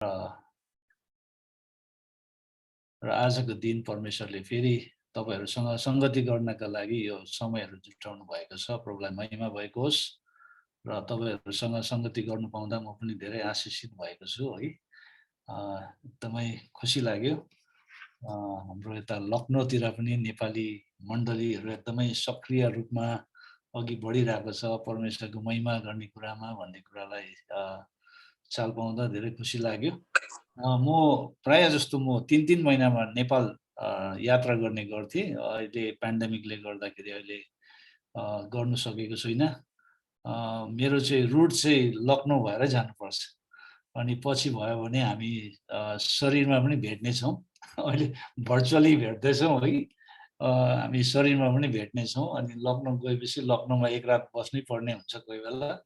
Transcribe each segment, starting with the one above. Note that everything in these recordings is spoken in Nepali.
र आजको दिन परमेश्वरले फेरि तपाईहरुसँग संगति गर्नका लागि यो समयहरु जुटाउनु भएको छ। प्रभुलाई महिमा भएको होस् र तपाईहरुसँग संगति गर्नु पाउँदा म पनि धेरै आशिषित भएको छु है। एकदमै खुसी लाग्यो। हाम्रो यता लखनऊतिर पनि नेपाली मण्डलीहरु एकदमै सक्रिय रूपमा अघि बढिरहेको छ परमेश्वरको महिमा गर्ने कुरामा भन्ने कुरालाई चाल पाउँदा धेरै खुसी लाग्यो। म प्राय जस्तो म 3-3 महिनामा नेपाल यात्रा गर्ने गर्थे। अहिले पेन्डेमिकले गर्दाखेरि अहिले गर्नु सकेको छुइनँ। मेरो चाहिँ रुट चाहिँ लखनऊ भएर जानुपर्छ। अनि पछि भयो भने हामी शरीरमा पनि भेट्ने छौँ। अहिले भर्चुअली भेट्दैछौँ है। हामी शरीरमा पनि भेट्ने छौँ। अनि लखनऊ गएपछि लखनऊमा एक रात बस्नै पर्ने हुन्छ कोही बेला।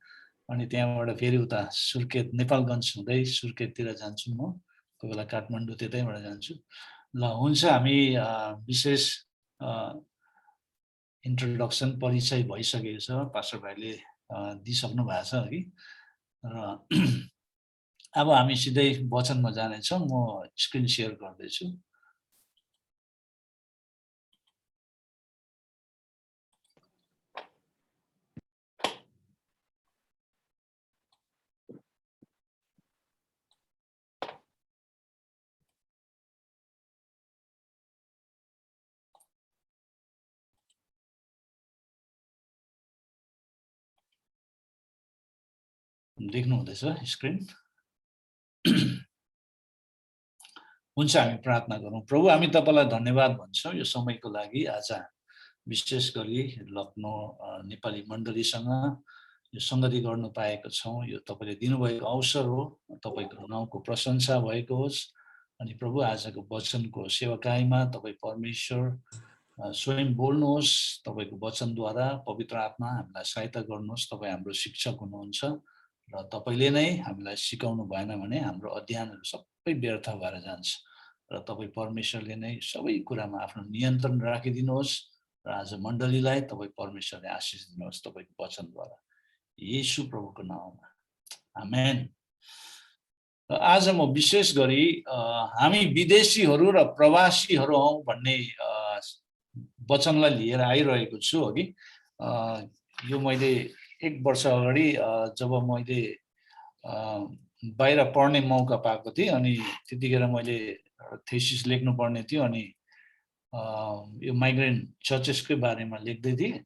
अनि त्यहाँबाट फेरि उता सुर्खेत नेपालगञ्ज हुँदै सुर्खेततिर जान्छु म। कोही बेला काठमाडौँ त्यतैबाट जान्छु। ल हुन्छ हामी विशेष इन्ट्रोडक्सन परिचय भइसकेको छ। पास्टर भाइले दिइसक्नु भएको छ है। र अब हामी सिधै वचनमा जानेछौँ। म स्क्रिन शेयर गर्दैछु। देख्नु हुँदैछ स्क्रिन? हुन्छ हामी प्रार्थना गरौँ। प्रभु हामी तपाईलाई धन्यवाद भन्छौँ यो समयको लागि। आज विशेष गरी लखनऊ नेपाली मण्डलीसँग यो संगति गर्नु पाएको छौँ। यो तपाईले दिनुभएको अवसर हो। तपाईको नामको प्रशंसा भएको होस्। अनि प्रभु आजको वचनको सेवाकाईमा तपाई परमेश्वर स्वयं बोल्नुहोस्। तपाईको वचनद्वारा पवित्र आत्मा हामीलाई सहायता गर्नुहोस्। तपाई हाम्रो शिक्षक हुनुहुन्छ र तपाईले नै हामीलाई सिकाउनु भएन भने हाम्रो अध्ययनहरु सबै व्यर्थ भएर जान्छ। र तपाई परमेश्वरले नै सबै कुरामा आफ्नो नियन्त्रण राखिदिनुहोस् र आज मण्डलीलाई तपाई परमेश्वरले आशीष दिनुहोस् तपाईको वचनद्वारा। येशू प्रभुको नाममा आमेन। आज म विशेष गरी हामी विदेशीहरु र प्रवासीहरु हौं भन्ने वचनलाई लिएर आइरहेको छु अघि। यो मैले 1 वर्ष अगाडि जब मैले बाहिर पढ्ने मौका पाएको थिएँ अनि त्यतिखेर मैले थेसिस लेख्नु पर्ने थियो। अनि यो माइग्रेन्ट चर्चेसकै बारेमा लेख्दै थिएँ।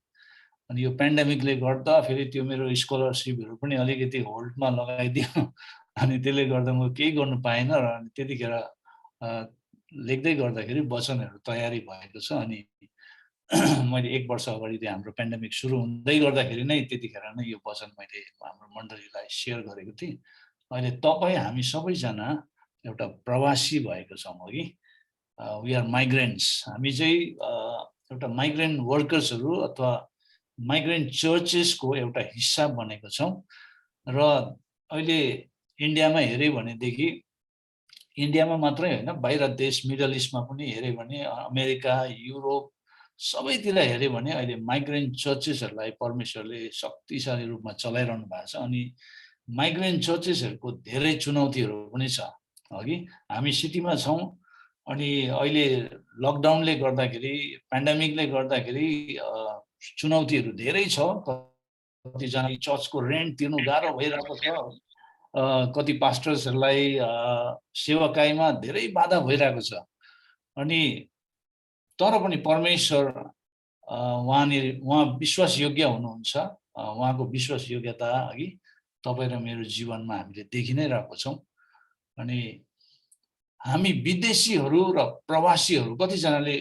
अनि यो पेन्डेमिकले गर्दा फेरि त्यो मेरो स्कलरशिपहरु पनि अलिकति होल्डमा लगाइदियो। अनि त्यसले गर्दा म केही गर्नु पाएन र त्यतिखेर लेख्दै गर्दाखेरि वचनहरु तयारी भएको छ। अनि मैले 1 वर्ष अगाडि चाहिँ हाम्रो पेन्डेमिक सुरु हुँदै गर्दाखेरि नै त्यतिखेर नै यो वचन मैले हाम्रो मण्डलीलाई शेयर गरेको थिएँ। अहिले तपाई हामी सबैजना एउटा प्रवासी भएको छौं हगि। We are migrants. हामी चाहिँ एउटा माइग्रेन्ट वर्कर्सहरु अथवा माइग्रेन्ट चर्चेसको एउटा हिस्सा बनेको छौं। र अहिले इन्डियामा हेर्यो भनेदेखि इन्डियामा मात्रै हैन बाहिर देश मिडल इस्टमा पनि हेर्यो भने अमेरिका, युरोप सबैतिर हेर्यो भने अहिले माइग्रेन्ट चर्चेसहरुलाई परमेश्वरले शक्तिशाली रूपमा चलाइरहनु भएको छ। अनि माइग्रेन्ट चर्चेसहरुको धेरै चुनौतीहरु पनि छ हगि। हामी सिटीमा छौं। अनि अहिले लकडाउनले गर्दाखेरि पेन्डेमिकले गर्दाखेरि चुनौतीहरु धेरै छ। कतिजना चर्चको रेन्ट तिर्नु गाह्रो भइरहेको छ। कति पास्टर्सहरुलाई सेवाकाईमा धेरै बाधा भइरहेको छ। अनि तर पनि परमेश्वर उहाँ विश्वासयोग्य हुनुहुन्छ। उहाँको विश्वासयोग्यता अघि तपाई र मेरो जीवनमा हामीले देखि नै रहेको छौं। अनि हामी विदेशीहरु र प्रवासीहरु कतिजनाले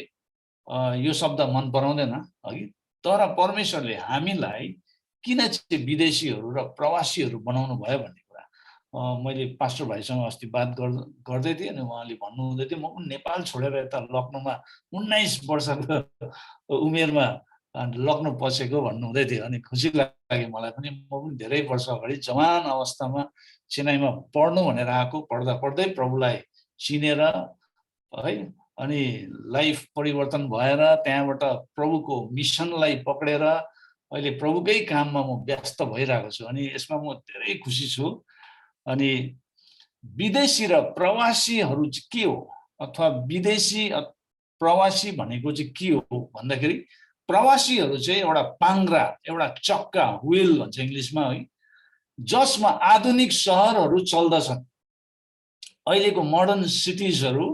यो शब्द मन पराउँदैन हगि। तर परमेश्वरले हामीलाई किन चाहिँ विदेशीहरु र प्रवासीहरु बनाउनु भयो भन्ने कुरा मैले पास्टर भाइसँग अस्ति बात गर्दै थिएँ। अनि उहाँले भन्नुहुँदै थियो म पनि नेपाल छोडेर यता लखनऊमा 19 वर्षको उमेरमा लखनऊ पसेको भन्नुहुँदै थियो। अनि खुसी लाग्यो मलाई पनि। म पनि धेरै वर्ष अगाडि जवान अवस्थामा चेन्नईमा पढ्नु भनेर आएको। पढ्दा पढ्दै प्रभुलाई चिनेर है अनि लाइफ परिवर्तन भएर त्यहाँबाट प्रभुको मिसनलाई पक्रेर अहिले प्रभुकै काममा म व्यस्त भइरहेको छु। अनि यसमा म धेरै खुसी छु। अनि विदेशी र प्रवासीहरू चाहिँ के हो अथवा विदेशी प्रवासी भनेको चाहिँ के हो भन्दाखेरि प्रवासीहरू चाहिँ एउटा पाङ्ग्रा एउटा चक्का व्हील भन्छ इङ्ग्लिसमा है जसमा आधुनिक सहरहरू चल्दछन् अहिलेको मोडर्न सिटिजहरू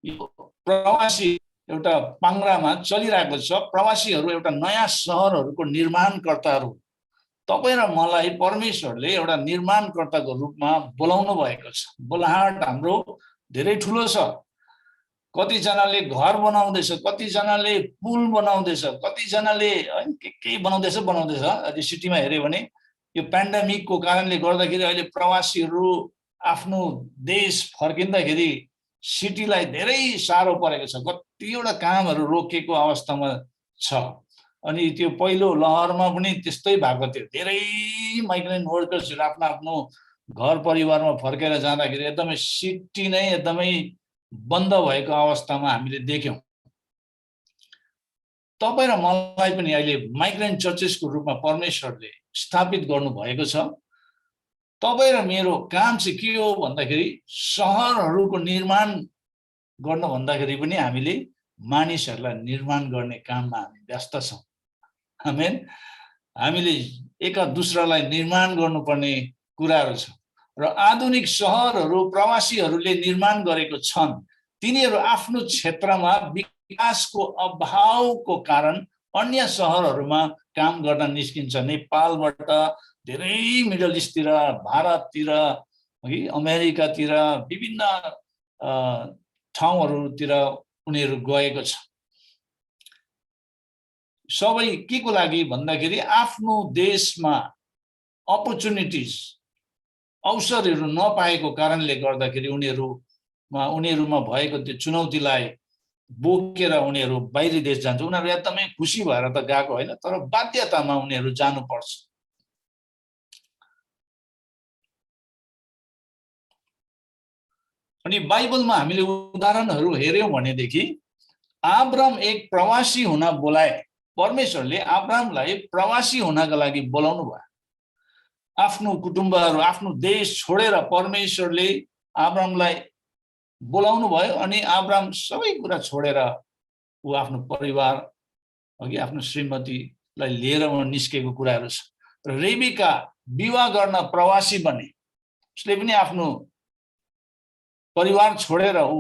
प्रवासी एउटा पाङ्ग्रामा चलिरहेको छ प्रवासीहरू एउटा नयाँ सहरहरूको निर्माणकर्ताहरू तपाईँ र मलाई परमेश्वरले एउटा निर्माणकर्ताको रूपमा बोलाउनु भएको छ बोलाहट हाम्रो धेरै ठुलो छ कतिजनाले घर बनाउँदैछ कतिजनाले पुल बनाउँदैछ कतिजनाले के बनाउँदैछ अहिले सिटीमा हेर्यो भने यो पेन्डेमिकको कारणले गर्दाखेरि अहिले प्रवासीहरू आफ्नो देश फर्किँदाखेरि सिटीलाई धेरै साह्रो परेको छ कतिवटा कामहरू रोकिएको अवस्थामा छ अनि त्यो पहिलो लहरमा पनि त्यस्तै भएको थियो धेरै माइग्रेन्ट वर्कर्सहरू आफ्नो आफ्नो घर परिवारमा फर्केर जाँदाखेरि एकदमै सिटी नै एकदमै बन्द भएको अवस्थामा हामीले देख्यौं तपाईँ र मलाई पनि अहिले माइग्रेन्ट चर्चेसको रूपमा परमेश्वरले स्थापित गर्नु भएको छ तपाईँ र मेरो काम चाहिँ के हो भन्दाखेरि सहरहरूको निर्माण गर्न भन्दाखेरि पनि हामीले मानिसहरूलाई निर्माण गर्ने काममा हामी व्यस्त छौं आमेन हामीले एक दुस्रालाई निर्माण गर्नुपर्ने कुराहरू छ र आधुनिक सहरहरू प्रवासीहरूले निर्माण गरेको छन् तिनीहरू आफ्नो क्षेत्रमा विकासको अभावको कारण अन्य सहरहरूमा काम गर्न निस्किन्छ नेपालबाट धेरै मिडल इस्टतिर भारततिर है अमेरिकातिर विभिन्न ठाउँहरूतिर उनीहरू गएको छ सबै के को लागि भन्दाखेरि आफ्नो देशमा अपर्चुनिटिज अवसरहरू नपाएको कारणले गर्दाखेरि उनीहरूमा भएको त्यो चुनौतीलाई बोकेर उनीहरू बाहिरी देश जान्छ उनीहरू एकदमै खुसी भएर त गएको होइन तर बाध्यतामा उनीहरू जानुपर्छ अनि बाइबलमा हामीले उदाहरणहरू हेर्यौं भनेदेखि अब्राहम एक प्रवासी हुन बोलाए परमेश्वरले अब्राहमलाई प्रवासी हुनका लागि बोलाउनु भयो आफ्नो कुटुम्बहरू आफ्नो देश छोडेर परमेश्वरले अब्राहमलाई बोलाउनु भयो अनि अब्राहम सबै कुरा छोडेर उ आफ्नो परिवार अघि आफ्नो श्रीमतीलाई लिएर निस्केको कुराहरू छ र रेबिका विवाह गर्न प्रवासी बने उसले पनि आफ्नो परिवार छोडेर उ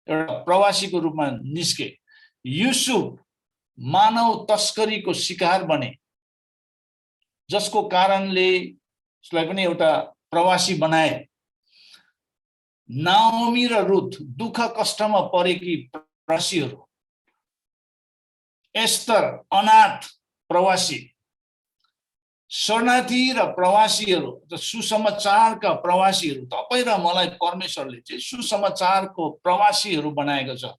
एउटा प्रवासीको रूपमा निस्के युसुफ मानव तस्करीको शिकार बने जसको कारणले उसलाई पनि एउटा प्रवासी बनाए नाओमी र रुथ दुःख कष्टमा परेकी प्रवासीहरू एस्तर अनाथ प्रवासी शरणार्थी र प्रवासीहरू सुसमाचारका प्रवासीहरू तपाईँ र मलाई परमेश्वरले चाहिँ सुसमाचारको प्रवासीहरू बनाएको छ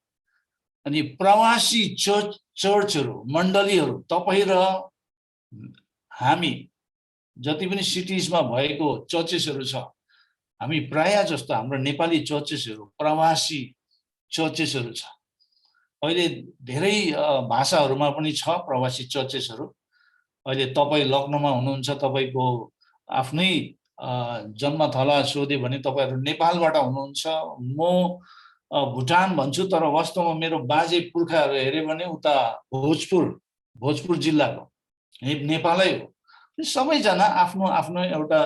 अनि प्रवासी चर्चहरू मण्डलीहरू तपाईँ र हामी जति पनि सिटिजमा भएको चर्चेसहरू छ हामी प्राय जस्तो हाम्रो नेपाली चर्चेसहरू प्रवासी चर्चेसहरू छ अहिले धेरै भाषाहरूमा पनि छ प्रवासी चर्चेसहरू अहिले तपाईँ लखनऊमा हुनुहुन्छ तपाईको आफ्नै जन्मथला सोधे भने तपाईहरु नेपालबाट हुनुहुन्छ म भुटान भन्छु तर वास्तवमा मेरो बाजे पुर्खाहरू हेरे भने उता भोजपुर जिल्लाको नेपालै हो सबैजना आफ्नो आफ्नो एउटा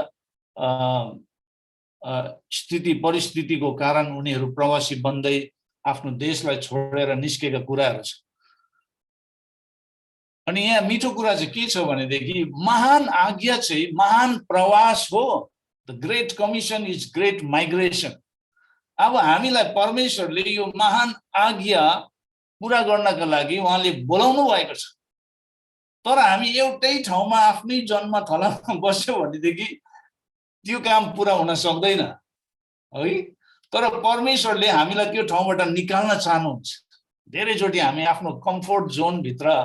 स्थिति परिस्थितिको कारण उनीहरू प्रवासी बन्दै आफ्नो देशलाई छोडेर निस्केका कुराहरू छ अनि यहाँ मिठो कुरा चाहिँ के छ भनेदेखि महान आज्ञा चाहिँ महान प्रवास हो the great commission is great migration अब हामीलाई परमेश्वरले यो महान आज्ञा पूरा गर्नका लागि उहाँले बोलाउनु भएको छ तर हामी एउटै ठाउँमा आफ्नै जन्म थलामा बस्यो भनेदेखि त्यो काम पूरा हुन सक्दैन है तर परमेश्वरले हामीलाई त्यो ठाउँबाट निकाल्न चाहनुहुन्छ धेरैचोटि हामी आफ्नो कम्फोर्ट जोन भित्र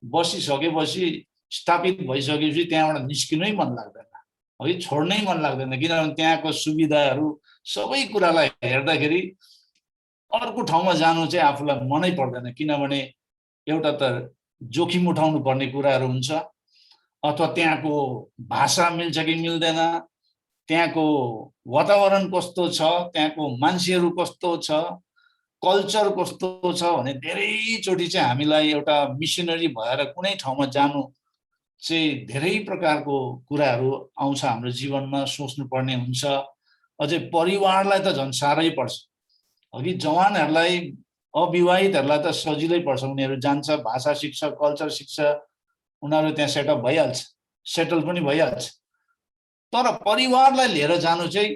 बसिसकेपछि स्थापित भइसकेपछि त्यहाँबाट निस्किनै मन लाग्दैन है छोड्नै मन लाग्दैन किनभने त्यहाँको सुविधाहरू सबै कुरालाई हेर्दाखेरि अर्को ठाउँमा जानु चाहिँ आफूलाई मनै पर्दैन किनभने एउटा त जोखिम उठाउनु पर्ने कुराहरू हुन्छ अथवा त्यहाँको भाषा मिल्छ कि मिल्दैन त्यहाँको वातावरण कस्तो छ, त्यहाँको मान्छेहरू कस्तो छ, कल्चर कस्तो छ भने धेरैचोटि चाहिँ हामीलाई एउटा मिसनरी भएर कुनै ठाउँमा जानु चाहिँ धेरै प्रकारको कुराहरू आउँछ हाम्रो जीवनमा, सोच्नुपर्ने हुन्छ। अझै परिवारलाई त झन् साह्रै पर्छ। अघि जवानहरूलाई, अविवाहितहरूलाई त सजिलै पर्छ, उनीहरू जान्छ, भाषा सिक्छ, कल्चर सिक्छ, उनीहरू त्यहाँ सेटअप भइहाल्छ, सेटल पनि भइहाल्छ। तर परिवारलाई लिएर जानु चाहिँ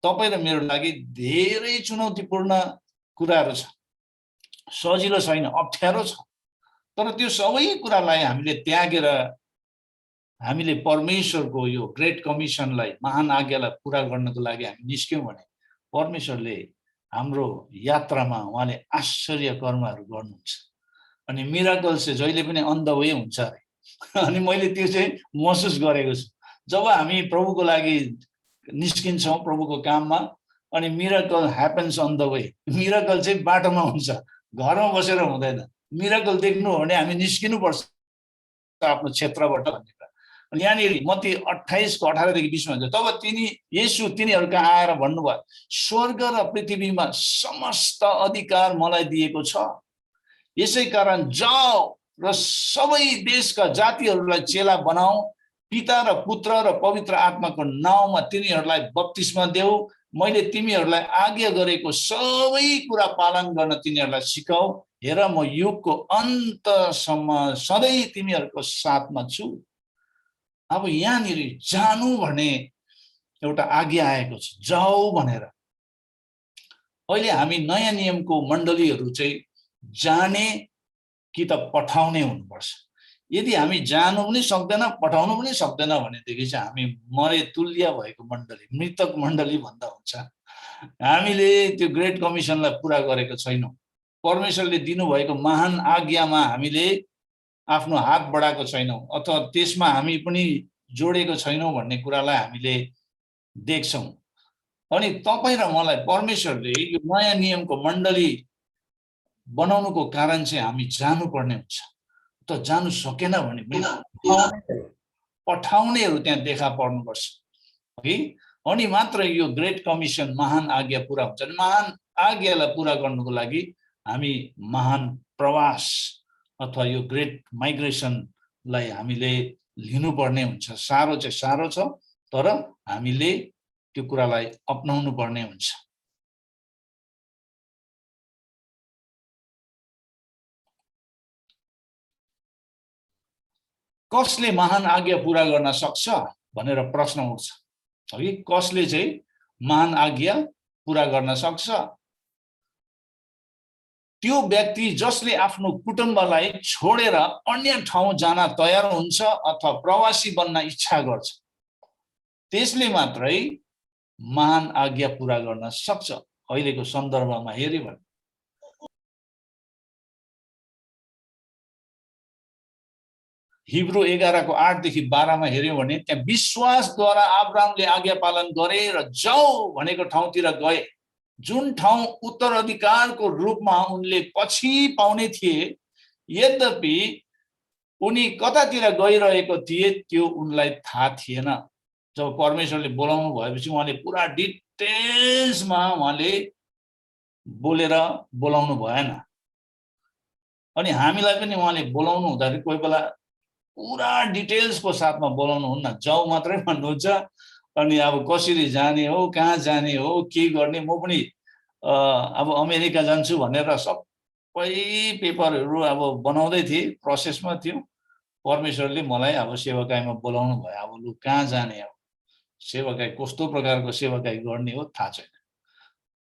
तपाईँ र मेरो लागि धेरै चुनौतीपूर्ण कुराहरू छ, सजिलो छैन, अप्ठ्यारो छ। तर त्यो सबै कुरालाई हामीले त्यागेर हामीले परमेश्वरको यो ग्रेट कमिसनलाई, महान आज्ञालाई पुरा गर्नको लागि हामी निस्क्यौँ भने परमेश्वरले हाम्रो यात्रामा उहाँले आश्चर्य कर्महरू गर्नुहुन्छ। अनि मिराकल चाहिँ जहिले पनि अन द वे हुन्छ अरे। अनि मैले त्यो चाहिँ महसुस गरेको छु। जब हामी प्रभुको लागि निस्किन्छौँ प्रभुको काममा, अनि miracle happens on the way. Miracle चाहिँ बाटोमा हुन्छ, घरमा बसेर हुँदैन। मिराकल देख्नु हो भने हामी निस्किनुपर्छ आफ्नो क्षेत्रबाट भन्ने कुरा। अनि यहाँनिर मत्ती 28 को 18 देखि 20 मा हुन्छ, तब येशू तिनीहरूका आएर भन्नुभयो, स्वर्ग र पृथ्वीमा समस्त अधिकार मलाई दिएको छ। यसै कारण जाओ र सबै देशका जातिहरूलाई चेला बनाऊ, पिता र पुत्र र पवित्र आत्माको नाउँमा तिनीहरूलाई बप्तिस्मा देऊ। मैले तिमीहरूलाई आज्ञा गरेको सबै कुरा पालन गर्न तिनीहरूलाई सिकाऊ। हेर, म युगको अन्तसम्म सधैँ तिमीहरूको साथमा छु। अब यहाँनिर जानु भन्ने एउटा आज्ञा आएको छ, जाऊ भनेर। अहिले हामी नयाँ नियमको मण्डलीहरू चाहिँ जाने कि त पठाउने हुनुपर्छ। यदि हामी जानु पनि सक्दैन, पठाउनु पनि सक्दैन भनेदेखि चाहिँ हामी मरे तुल्य भएको मण्डली, मृतक मण्डली भन्दा हुन्छ। हामीले त्यो ग्रेट कमिसनलाई पुरा गरेको छैनौँ। परमेश्वरले दिनुभएको महान आज्ञामा हामीले आफ्नो हात बढाएको छैनौँ, अथवा त्यसमा हामी पनि जोडेको छैनौँ भन्ने कुरालाई हामीले देख्छौँ। अनि तपाईँ र मलाई परमेश्वरले यो नयाँ नियमको मण्डली बनाउनुको कारण चाहिँ हामी जानुपर्ने हुन्छ। त जानु सकेन भने पठाउनेहरू त्यहाँ देखा पर्नुपर्छ है। अनि मात्र यो ग्रेट कमिसन, महान आज्ञा पुरा हुन्छ। महान आज्ञालाई पुरा गर्नुको लागि हामी महान प्रवास अथवा यो ग्रेट माइग्रेसनलाई हामीले लिनुपर्ने हुन्छ। साह्रो चाहिँ साह्रो छ, तर हामीले त्यो कुरालाई अपनाउनु पर्ने हुन्छ। कसले महान आज्ञा पुरा गर्न सक्छ भनेर प्रश्न उठ्छ है। कसले चाहिँ महान आज्ञा पुरा गर्न सक्छ? त्यो व्यक्ति जसले आफ्नो कुटुम्बलाई छोडेर अन्य ठाउँ जान तयार हुन्छ अथवा प्रवासी बन्न इच्छा गर्छ, त्यसले मात्रै महान आज्ञा पुरा गर्न सक्छ। अहिलेको सन्दर्भमा हेर्यो भने हिब्रू 11 को 8 देखि 12 मा हेर्यो भने त्यहाँ विश्वासद्वारा अब्राहमले आज्ञा पालन गरे र जाऊ भनेको ठाउँतिर गए, जुन ठाउँ उत्तराधिकारको रूपमा उनले पछि पाउने थिए। यद्यपि उनी कतातिर गइरहेको थिए त्यो उनलाई थाहा थिएन। जब परमेश्वरले बोलाउनु भएपछि उहाँले पुरा डिटेल्समा उहाँले बोलेर बोलाउनु भएन। अनि हामीलाई पनि उहाँले बोलाउनु हुँदाखेरि कोही बेला पुरा डिटेल्सको साथमा बोलाउनु हुन्न, जाऊ मात्रै भन्नुहुन्छ। अनि अब कसरी जाने हो, कहाँ जाने हो, के गर्ने। म पनि अब अमेरिका जान्छु भनेर सबै पेपरहरू अब बनाउँदै थिएँ, प्रोसेसमा थियो। परमेश्वरले मलाई अब सेवाकाईमा बोलाउनु भयो। अब लु कहाँ जाने हो, सेवाकाई कस्तो प्रकारको सेवाकाई गर्ने हो थाहा छैन।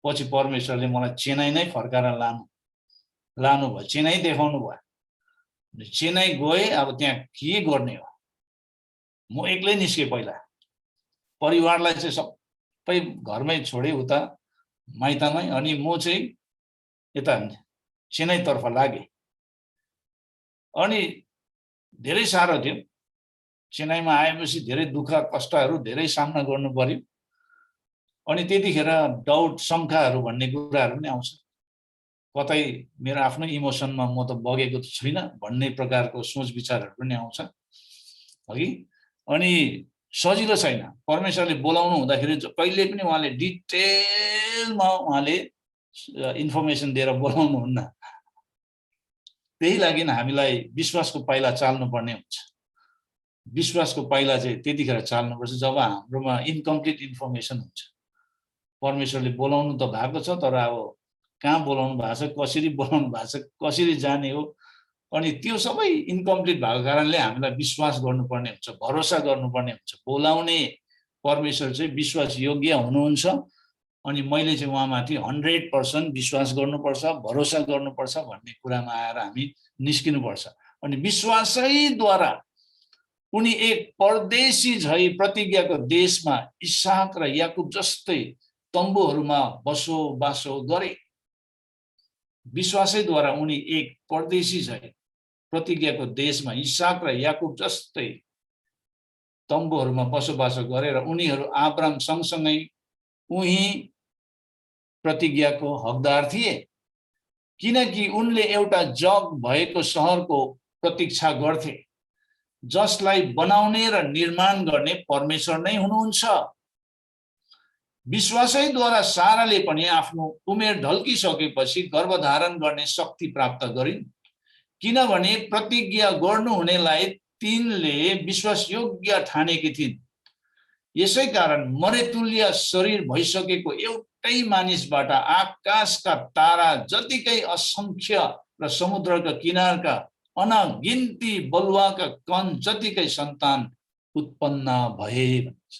पछि परमेश्वरले मलाई चेन्नई नै फर्काएर लानु भयो, चेन्नई देखाउनु भयो। चेन्नई गए, अब त्यहाँ के गर्ने हो। म एक्लै निस्केँ पहिला, परिवारलाई चाहिँ सबै घरमै छोडे उता माइतमै। अनि म चाहिँ यता चेन्नईतर्फ लागेँ। अनि धेरै साह्रो थियो। चेन्नईमा आएपछि धेरै दुःख कष्टहरू धेरै सामना गर्नु पर्यो। अनि त्यतिखेर डाउट, शङ्काहरू भन्ने कुराहरू पनि आउँछ। कतै मेरो आफ्नो इमोसनमा म त बगेको छुइनँ भन्ने प्रकारको सोच विचारहरू पनि आउँछ है। अनि सजिलो छैन। परमेश्वरले बोलाउनु हुँदाखेरि कहिले पनि उहाँले डिटेलमा उहाँले इन्फर्मेसन दिएर बोलाउनुहुन्न। त्यही लागि हामीलाई विश्वासको पाइला चाल्नुपर्ने हुन्छ। विश्वासको पाइला चाहिँ त्यतिखेर चाल्नुपर्छ जब हाम्रोमा इन्कम्प्लिट इन्फर्मेसन हुन्छ। परमेश्वरले बोलाउनु त भएको छ, तर अब कहाँ बोलाउनु भएको छ, कसरी बोलाउनु भएको छ, कसरी जाने हो, अनि त्यो सबै इन्कम्प्लिट भएको कारणले हामीलाई विश्वास गर्नुपर्ने हुन्छ, भरोसा गर्नुपर्ने हुन्छ। बोलाउने परमेश्वर चाहिँ विश्वास योग्य हुनुहुन्छ, अनि मैले चाहिँ उहाँमाथि 100% विश्वास गर्नुपर्छ, भरोसा गर्नुपर्छ भन्ने कुरामा आएर हामी निस्किनुपर्छ। अनि विश्वासैद्वारा उनी एक परदेशी झै प्रतिज्ञाको देशमा इसाक र याकुब जस्तै तम्बुहरूमा बसोबासो गरे। विश्वासैद्वारा उनी एक परदेशी झै प्रतिज्ञाको देशमा इसाक र याकुब जस्तै तम्बुहरूमा बसोबासो गरेर उनीहरू आब्राम सँगसँगै उही प्रतिज्ञाको हकदार थिए, किनकि उनले एउटा जग भएको सहरको प्रतीक्षा गर्थे जसलाई बनाउने र निर्माण गर्ने परमेश्वर नै हुनुहुन्छ। विश्वासैद्वारा साराले पनि आफ्नो उमेर ढल्किसकेपछि गर्भधारण गर्ने शक्ति प्राप्त गरिन्, किनभने प्रतिज्ञा गर्नुहुनेलाई तिनले विश्वास योग्य ठानेकी थिइन्। यसै कारण मरेतुल्य शरीर भइसकेको एउटै मानिसबाट आकाशका तारा जतिकै असंख्य र समुद्रका किनारका अनगिन्ती बलुवाका कण जतिकै सन्तान उत्पन्न भए भन्छ।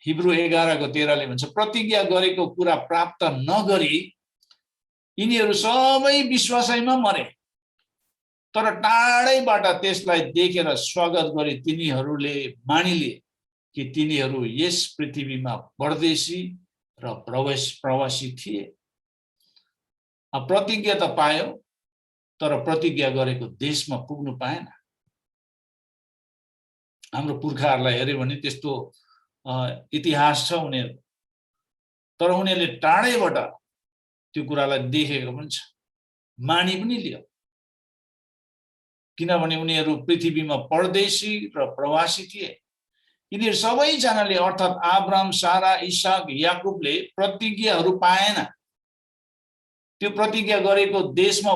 हिब्रू 11:13 भन्छ, प्रतिज्ञा गरेको कुरा प्राप्त नगरी यिनीहरू सबै विश्वासैमा मरे, तर टाढैबाट त्यसलाई देखेर स्वागत गरे तिनीहरूले मानिले कि तिनीहरू यस पृथ्वीमा परदेशी र प्रवासी थिए। प्रतिज्ञा त पायो, तर प्रतिज्ञा गरेको देशमा पुग्नु पाएन। हाम्रो पुर्खाहरूलाई हेर्यो भने त्यस्तो इतिहास छ उनीहरू, तर उनीहरूले टाढैबाट त्यो कुरालाई देखेको पनि छ, मानि पनि लियो, किनभने उनीहरू पृथ्वीमा परदेशी र प्रवासी थिए। यिनीहरू सबैजनाले अर्थात् आब्राम, सारा, इसाक, याकुबले प्रतिज्ञाहरू पाएन। त्यो प्रतिज्ञा गरेको देशमा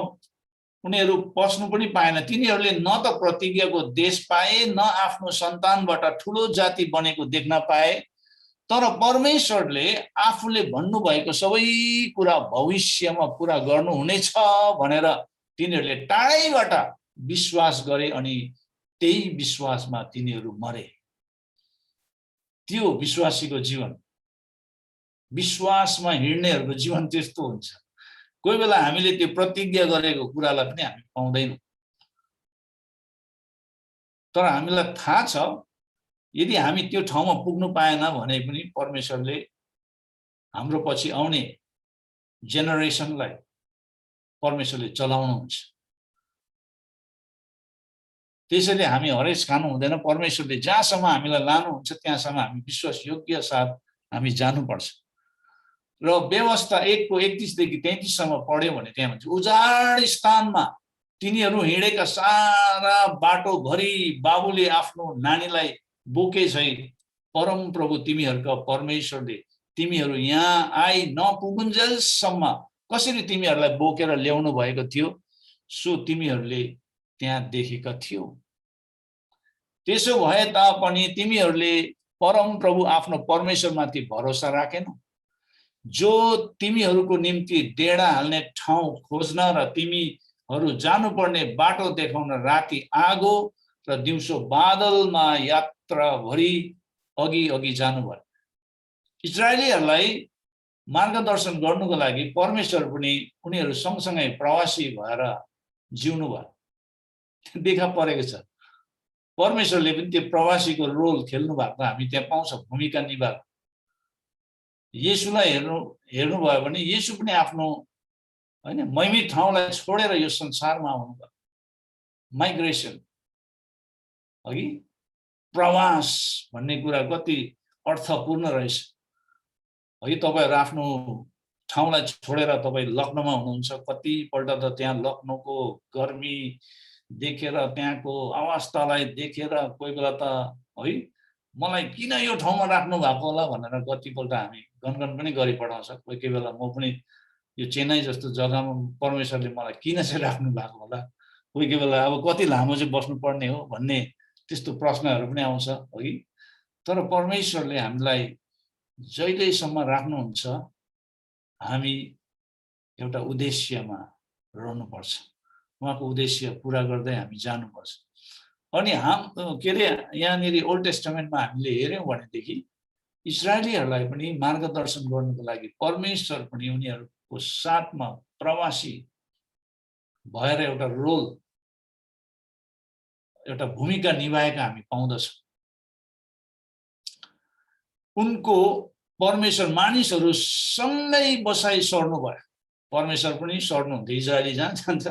उनीहरू पस्नु पनि पाएन। तिनीहरूले न त प्रतिज्ञाको देश पाए, न आफ्नो सन्तानबाट ठुलो जाति बनेको देख्न पाए, तर परमेश्वरले आफूले भन्नुभएको सबै कुरा भविष्यमा पुरा गर्नुहुनेछ भनेर तिनीहरूले टाढैबाट विश्वास गरे, अनि त्यही विश्वासमा तिनीहरू मरे। त्यो विश्वासीको जीवन, विश्वासमा हिँड्नेहरूको जीवन त्यस्तो हुन्छ। कोही बेला हामीले त्यो प्रतिज्ञा गरेको कुरालाई पनि हामी पाउँदैनौँ, तर हामीलाई थाहा छ यदि हामी त्यो ठाउँमा पुग्नु पाएन भने पनि परमेश्वरले हाम्रो पछि आउने जेनेरेसनलाई परमेश्वरले चलाउनुहुन्छ। त्यसैले हामी हरेस खानु हुँदैन। परमेश्वरले जहाँसम्म हामीलाई लानुहुन्छ त्यहाँसम्म हामी विश्वास योग्य साथ हामी जानुपर्छ। र व्यवस्था 1:31 देखि 33 सम्म पढ्यो भने त्यहाँ भन्छ, उजाड स्थानमा तिनीहरू हिँडेका सारा बाटोभरि बाबुले आफ्नो नानीलाई बोके झै परम प्रभु तिमीहरूका परमेश्वरले तिमीहरू यहाँ आइ नपुगुन्जेलसम्म कसरी तिमीहरूलाई बोकेर ल्याउनु भएको थियो सो तिमीहरूले त्यहाँ देखेका थियौ। त्यसो भए तापनि तिमीहरूले परम प्रभु आफ्नो परमेश्वरमाथि भरोसा राखेनौ, जो तिमीहरूको निम्ति डेढा हाल्ने ठाउँ खोज्न र तिमीहरू जानुपर्ने बाटो देखाउन राति आगो र दिउँसो बादलमा यात्राभरि अघि जानुभयो। इजरायलीहरूलाई मार्गदर्शन गर्नुको लागि परमेश्वर पनि उनीहरू सँगसँगै प्रवासी भएर जिउनु भयो। देखा परेको छ परमेश्वरले पनि त्यो प्रवासीको रोल खेल्नु भएको हामी त्यहाँ पाउँछौँ, भूमिका निभाएको। येशूलाई हेर्नुभयो भने येशू पनि आफ्नो हैन महिमित ठाउँलाई छोडेर यो संसारमा आउनुभयो। माइग्रेसन अघि प्रवास भन्ने कुरा कति अर्थपूर्ण रहेछ। अघि तपाईहरु आफ्नो ठाउँलाई छोडेर तपाई लखनऊमा हुनुहुन्छ, कतिपल्ट त त्यहाँ लखनऊको गर्मी देखेर त्यहाँको अवस्थालाई देखेर कोही बेला त है मलाई किन यो ठाउँमा राख्नु भएको होला भनेर कतिपल्ट हामी गनगन पनि गरिपठाउँछ। कोही कोही बेला म पनि यो चेन्नई जस्तो जग्गामा परमेश्वरले मलाई किन चाहिँ राख्नु भएको होला, कोही कोही बेला अब कति लामो चाहिँ बस्नुपर्ने हो भन्ने त्यस्तो प्रश्नहरू पनि आउँछ है। तर परमेश्वरले हामीलाई जहिलेसम्म राख्नुहुन्छ हामी एउटा उद्देश्यमा रहनुपर्छ, उहाँको उद्देश्य पुरा गर्दै हामी जानुपर्छ। अनि के अरे यहाँनिर ओल्ड टेस्टामेन्टमा हामीले हेऱ्यौँ भनेदेखि इजरायलीहरूलाई पनि मार्गदर्शन गर्नुको लागि परमेश्वर पनि उनीहरूको साथमा प्रवासी भएर एउटा रोल, एउटा भूमिका निभाएका हामी पाउँदछौँ। उनको परमेश्वर मानिसहरू सँगै बसाइ सर्नु भयो। परमेश्वर पनि सर्नुहुन्थ्यो, इजरायली जहाँ जान्छ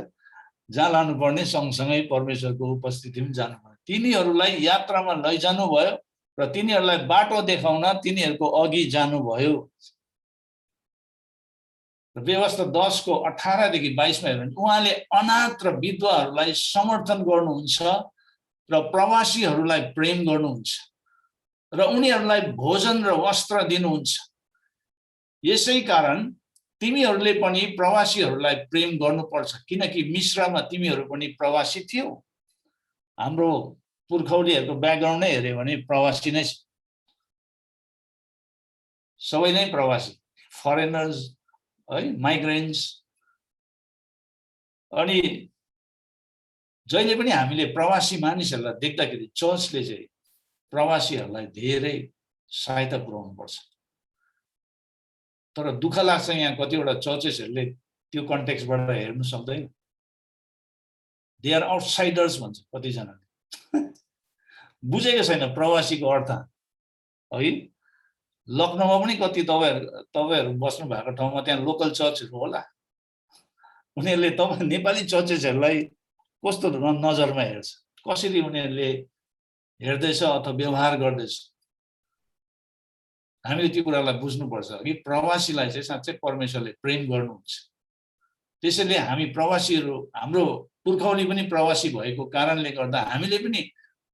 जहाँ लानुपर्ने सँगसँगै परमेश्वरको उपस्थिति पनि जानुपर्ने। तिनीहरूलाई यात्रामा लैजानु भयो र तिनीहरूलाई बाटो देखाउन तिनीहरूको अघि जानुभयो। व्यवस्था 10 को 18 देखि 22 मा हेर्नु भने उहाँले अनाथ र विधवाहरूलाई समर्थन गर्नुहुन्छ र प्रवासीहरूलाई प्रेम गर्नुहुन्छ र उनीहरूलाई भोजन र वस्त्र दिनुहुन्छ। यसै कारण तिमीहरूले पनि प्रवासीहरूलाई प्रेम गर्नुपर्छ, किनकि मिश्रमा तिमीहरू पनि प्रवासी थियौ। हाम्रो पुर्खौलीहरूको ब्याकग्राउन्ड नै हेर्यो भने प्रवासी नै छ, सबै नै प्रवासी, फरेनर्स है, माइग्रेन्ट्स। अनि जहिले पनि हामीले प्रवासी मानिसहरूलाई देख्दाखेरि चर्चले चाहिँ प्रवासीहरूलाई धेरै सहायता पुर्याउनु पर्छ। तर दुःख लाग्छ यहाँ कतिवटा चर्चेसहरूले त्यो कन्टेक्स्टबाट हेर्नु सक्दैन। दे आर आउटसाइडर्स भन्छ कतिजनाले, बुझेको छैन प्रवासीको अर्थ है। लखनऊमा पनि कति तपाईहरु बस्नु भएको ठाउँमा त्यहाँ लोकल चर्चहरू होला, उनीहरूले तपाईँ नेपाली चर्चेसहरूलाई कस्तो नजरमा हेर्छ, कसरी उनीहरूले हेर्दैछ अथवा व्यवहार गर्दैछ, हामीले त्यो कुरालाई बुझ्नुपर्छ कि प्रवासीलाई चाहिँ साँच्चै परमेश्वरले प्रेम गर्नुहुन्छ। त्यसैले हामी प्रवासीहरू, हाम्रो पुर्खौली पनि प्रवासी भएको कारणले गर्दा हामीले पनि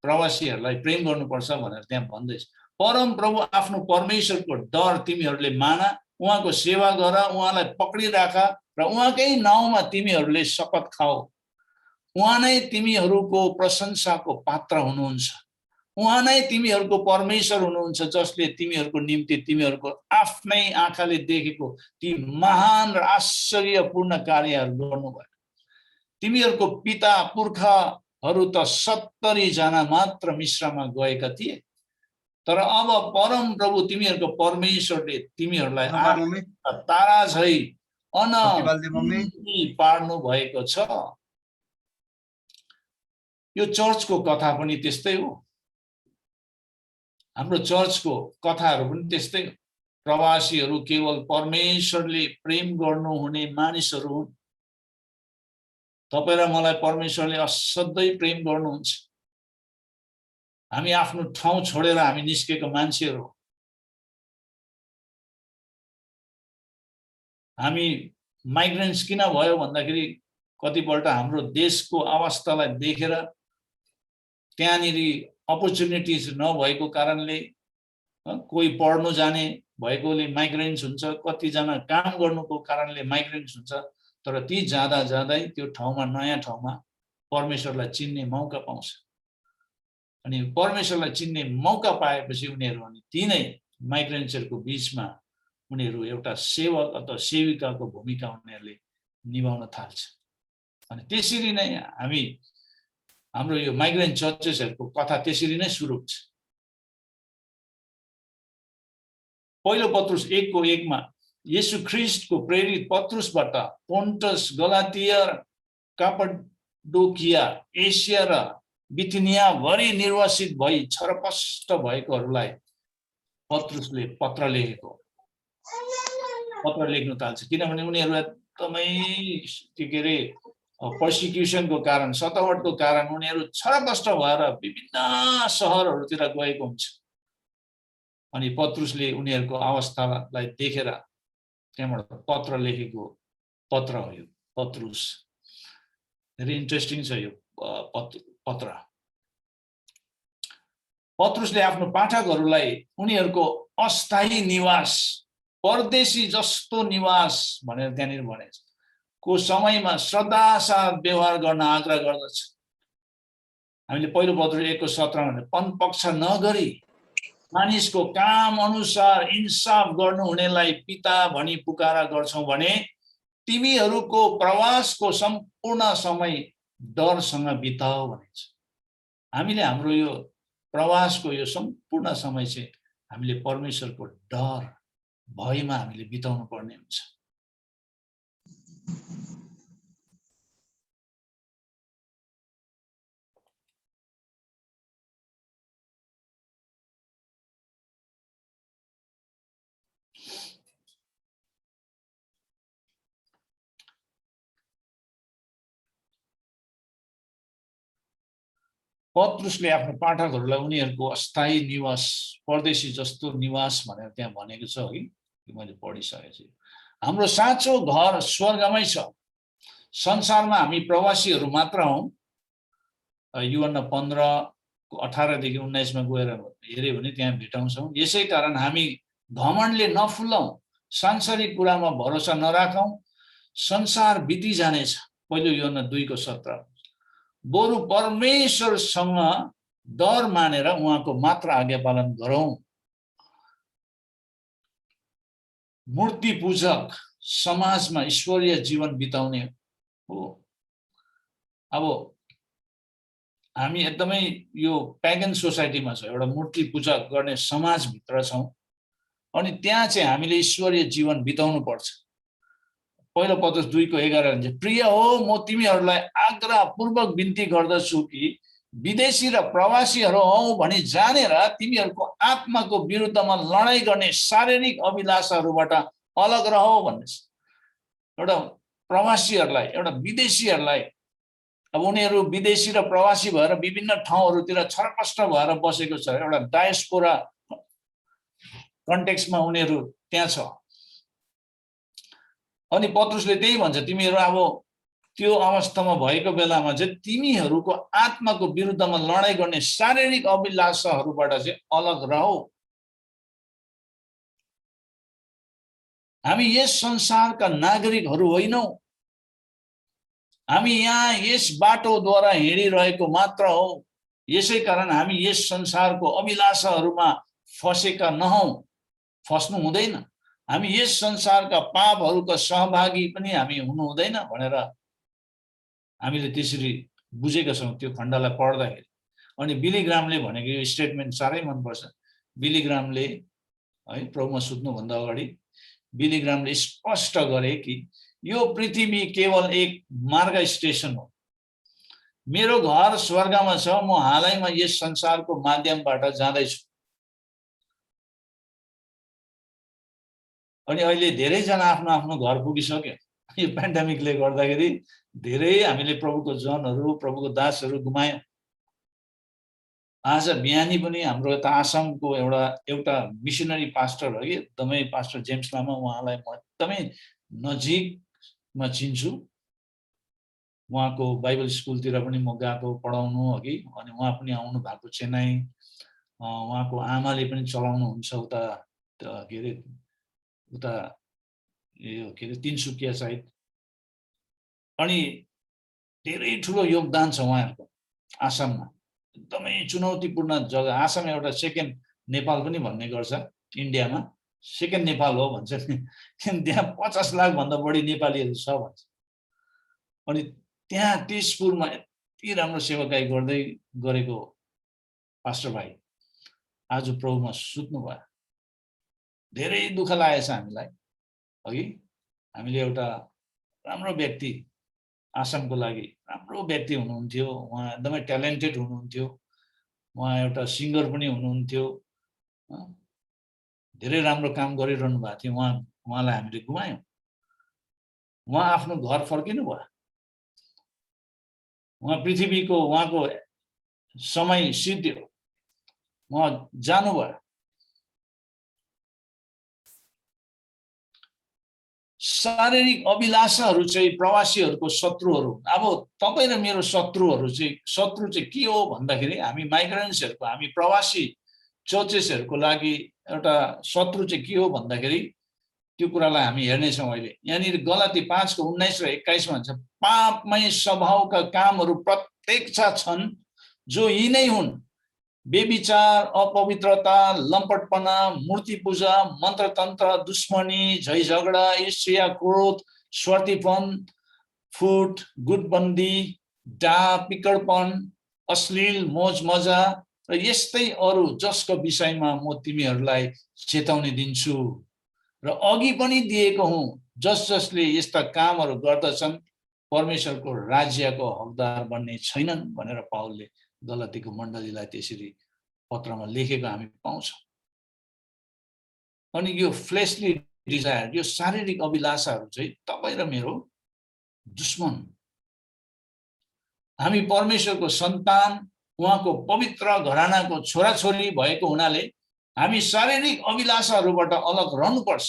प्रवासीहरूलाई प्रेम गर्नुपर्छ भनेर त्यहाँ भन्दैछ। परम प्रभु आफ्नो परमेश्वरको डर तिमीहरूले मान, उहाँको सेवा गर, उहाँलाई पक्रिराख र उहाँकै नाउँमा तिमीहरूले शपथ खाऊ। उहाँ नै तिमीहरूको प्रशंसाको पात्र हुनुहुन्छ। उहाँ नै तिमीहरूको परमेश्वर हुनुहुन्छ, जसले तिमीहरूको निम्ति तिमीहरूको आफ्नै आँखाले देखेको ती महान र आश्चर्यपूर्ण कार्यहरू गर्नुभयो। तिमीहरूको पिता पुर्खाहरू त 70 जना मात्र मिश्रमा गएका थिए, तर अब परम प्रभु तिमीहरूको परमेश्वरले तिमीहरूलाई तारा झै पार्नु भएको छ। यो चर्चको कथा पनि त्यस्तै हो, हाम्रो चर्चको कथाहरू पनि त्यस्तै हो। प्रवासीहरू केवल परमेश्वरले प्रेम गर्नुहुने मानिसहरू हुन्। तपाईँ र मलाई परमेश्वरले असाध्यै प्रेम गर्नुहुन्छ। हामी आफ्नो ठाउँ छोडेर हामी निस्केको मान्छेहरू, हामी माइग्रेन्ट्स किन भयो भन्दाखेरि कतिपल्ट हाम्रो देशको अवस्थालाई देखेर त्यहाँनिर अपर्च्युनिटिज नभएको कारणले कोही पढ्नु जाने भएकोले माइग्रेन्ट्स हुन्छ, कतिजना काम गर्नुको कारणले माइग्रेन्ट्स हुन्छ। तर ती जाँदा जाँदै त्यो ठाउँमा, नयाँ ठाउँमा परमेश्वरलाई चिन्ने मौका पाउँछ। अनि परमेश्वरलाई चिन्ने मौका पाएपछि उनीहरू अनि तिनै माइग्रेन्ट्सहरूको बीचमा उनीहरू एउटा सेवक अथवा सेविकाको भूमिका उनीहरूले निभाउन थाल्छ। अनि त्यसरी नै हाम्रो यो माइग्रेन्ट चर्चेसहरूको कथा त्यसरी नै सुरु हुन्छ। पहिलो पत्रुस 1:1 मा येशू ख्रीष्टको प्रेरित पत्रुसबाट पोन्टस, गलातिया, कापाडोकिया, एसिया र बिथिनिया भरि निर्वासित भई छरपष्ट भएकोहरूलाई पत्रुसले पत्र लेख्न थाल्छ। किनभने उनीहरू एकदमै के अरे पर्सिक्युसनको कारण, सतावटको कारण उनीहरू छरपष्ट भएर विभिन्न सहरहरूतिर गएको हुन्छ। अनि पत्रुसले उनीहरूको अवस्थालाई देखेर त्यहाँबाट पत्र लेखेको पत्र हो यो पत्रुस। धेरै इन्ट्रेस्टिङ छ यो पत्र। पत्रुसले आफ्नो पाठकहरूलाई उनीहरूको अस्थायी निवास, परदेशी जस्तो निवास भनेर त्यहाँनिर भनेछ को समयमा श्रद्धासाथ व्यवहार गर्न आग्रह गर्दछ। हामीले पहिलो पत्रुस 1:17 मा पनपक्ष नगरी मानिसको काम अनुसार इन्साफ गर्नु हुनेलाई पिता भनी पुकारा गर्छौं भने तिमीहरूको प्रवासको सम्पूर्ण समय डरसँग बिताऊ भनेछ। हामीले हाम्रो यो प्रवासको यो सम्पूर्ण समय चाहिँ हामीले परमेश्वरको डर भयमा हामीले बिताउनु पर्ने हुन्छ। पत्रुसले आफ्नो पाठकहरूलाई उनीहरूको अस्थायी निवास, परदेशी जस्तो निवास भनेर त्यहाँ भनेको छ है, मैले पढिसकेको छु। हाम्रो साँचो घर स्वर्गमै छ, संसारमा हामी प्रवासीहरू मात्र हौं। यूहन्ना 15:18 देखि 19 मा गएर हेर्यो भने त्यहाँ भेटाउँछौं। यसै कारण हामी घमण्डले नफुलौं, सांसारिक कुरामा भरोसा नराखौं। संसार बिति जानेछ, पहिलो यूहन्ना 2:17। बरु परमेश्वरसँग डर मानेर उहाँको मात्र आज्ञा पालन गरौं। मूर्ति पूजक समाजमा ईश्वरीय जीवन बिताउने हो। अब हामी एकदमै यो प्यागन सोसाइटीमा छ, एउटा मूर्ति पूजा गर्ने समाजभित्र छौं, अनि त्यहाँ चाहिँ हामीले ईश्वरीय जीवन बिताउनु पर्छ। पहिलो पत्रुस 2:11 भन्छ, प्रिय हो म तिमीहरूलाई आग्रहपूर्वक बिन्ती गर्दछु कि विदेशी र प्रवासीहरू हौ भनी जानेर तिमीहरूको आत्माको विरुद्धमा लडाई गर्ने शारीरिक अभिलाषाहरूबाट अलग रहो भन्नेछ। एउटा प्रवासीहरूलाई, एउटा विदेशीहरूलाई, अब उनीहरू विदेशी र प्रवासी भएर विभिन्न ठाउँहरूतिर छरपष्ट भएर बसेको छ, एउटा डायस्पोरा कन्टेक्स्टमा उनीहरू त्यहाँ छ। अनि पत्रुसले त्यही भन्छ, तिमीहरू अब त्यो अवस्थामा भएको बेलामा चाहिँ तिमीहरूको आत्माको विरुद्धमा लडाई गर्ने शारीरिक अभिलाषाहरूबाट चाहिँ अलग रहो। हामी यस संसारका नागरिकहरू होइनौं, हामी यहाँ यस बाटोद्वारा हिँडिरहेको मात्र हो। यसै कारण हामी यस संसारको अभिलाषाहरूमा फसेका नहौं, फस्नु हुँदैन। हामी यस संसारका पापहरूका सहभागी पनि हामी हुनु हुँदैन भनेर हामीले त्यसरी बुझेका छौं त्यो खण्डलाई पढ्दाखेरि। अनि बिली ग्रामले भनेको यो स्टेटमेन्ट साह्रै मन पर्छ। बिली ग्रामले है प्रभुमा सुत्नुभन्दा अगाडि बिली ग्रामले स्पष्ट गरे कि यो पृथ्वी केवल एक मार्ग स्टेसन हो। मेरो घर स्वर्गमा छ, म हालैमा यस संसारको माध्यमबाट जाँदैछु। अनि अहिले धेरैजना आफ्नो आफ्नो घर पुगिसक्यो। यो पेन्डेमिकले गर्दाखेरि धेरै हामीले प्रभुको जनहरू, प्रभुको दासहरू गुमायौं। आज बिहानी पनि हाम्रो यता आसामको एउटा मिसनरी पास्टर हो कि, एकदमै पास्टर जेम्स लामा, उहाँलाई म एकदमै नजिकमा चिन्छु। उहाँको बाइबल स्कुलतिर पनि म गएको पढाउनु अघि, अनि उहाँ पनि आउनु भएको चेन्नई। उहाँको आमाले पनि चलाउनुहुन्छ उता के अरे उता यो के अरे तिनसुकिया साइड। अनि धेरै ठुलो योगदान छ उहाँहरूको आसाममा। एकदमै चुनौतीपूर्ण जग्गा। आसाम एउटा सेकेन्ड नेपाल पनि भन्ने गर्छ, इन्डियामा सेकेन्ड नेपाल हो भन्छ नि। त्यहाँ 50 लाख भन्दा बढी नेपालीहरू छ भन्छ। अनि त्यहाँ तेजपुरमा यति राम्रो सेवाकाई गर्दै गरेको पास्टर भाइ आज प्रभुमा सुत्नु भयो। धेरै दुःख लागेछ हामीलाई। अघि हामीले एउटा राम्रो व्यक्ति आसामको लागि राम्रो व्यक्ति हुनुहुन्थ्यो, उहाँ एकदमै ट्यालेन्टेड हुनुहुन्थ्यो, उहाँ एउटा सिङ्गर पनि हुनुहुन्थ्यो, धेरै राम्रो काम गरिरहनु भएको थियो। उहाँलाई हामीले गुमायौं। उहाँ आफ्नो घर फर्किनु भयो। उहाँ पृथ्वीको उहाँको समय सिद्धियो, उहाँ जानुभयो। शारीरिक अभिलाषाहरू चाहिँ प्रवासीहरूको शत्रुहरू। अब तपाईँ र मेरो शत्रु चाहिँ के हो भन्दाखेरि हामी माइग्रेन्ट्सहरूको, हामी प्रवासी चर्चेसहरूको लागि एउटा शत्रु चाहिँ के हो भन्दाखेरि त्यो कुरालाई हामी हेर्नेछौँ अहिले। यहाँनिर गलाती 5:19 र 21 भन्छ, पापमै स्वभावका कामहरू प्रत्यक्ष छन् जो यी नै हुन्: बेविचार, अपवित्रता, लम्पटपना, मूर्ति पूजा, मन्त्रतन्त्र, दुश्मनी, झै झगडा, ईर्ष्या, क्रोध, स्वार्थीपन, फुट, गुटबन्दी, डाह, पिकड़पन, अश्लील मोज मजा र यस्तै अरू जसको विषयमा म तिमीहरूलाई चेतावनी दिन्छु र अघि पनि दिएको हुँ। जसले यस्ता कामहरू गर्दछन् परमेश्वरको राज्यको हकदार बन्ने छैनन् भनेर पावलले गलातीको मण्डलीलाई त्यसरी पत्रमा लेखेको हामी पाउँछौँ। अनि यो फ्लेशली डिजायर, यो शारीरिक अभिलाषाहरू चाहिँ तपाईँ र मेरो दुश्मन। हामी परमेश्वरको सन्तान, उहाँको पवित्र घरानाको छोराछोरी भएको हुनाले हामी शारीरिक अभिलाषाहरूबाट अलग रहनुपर्छ।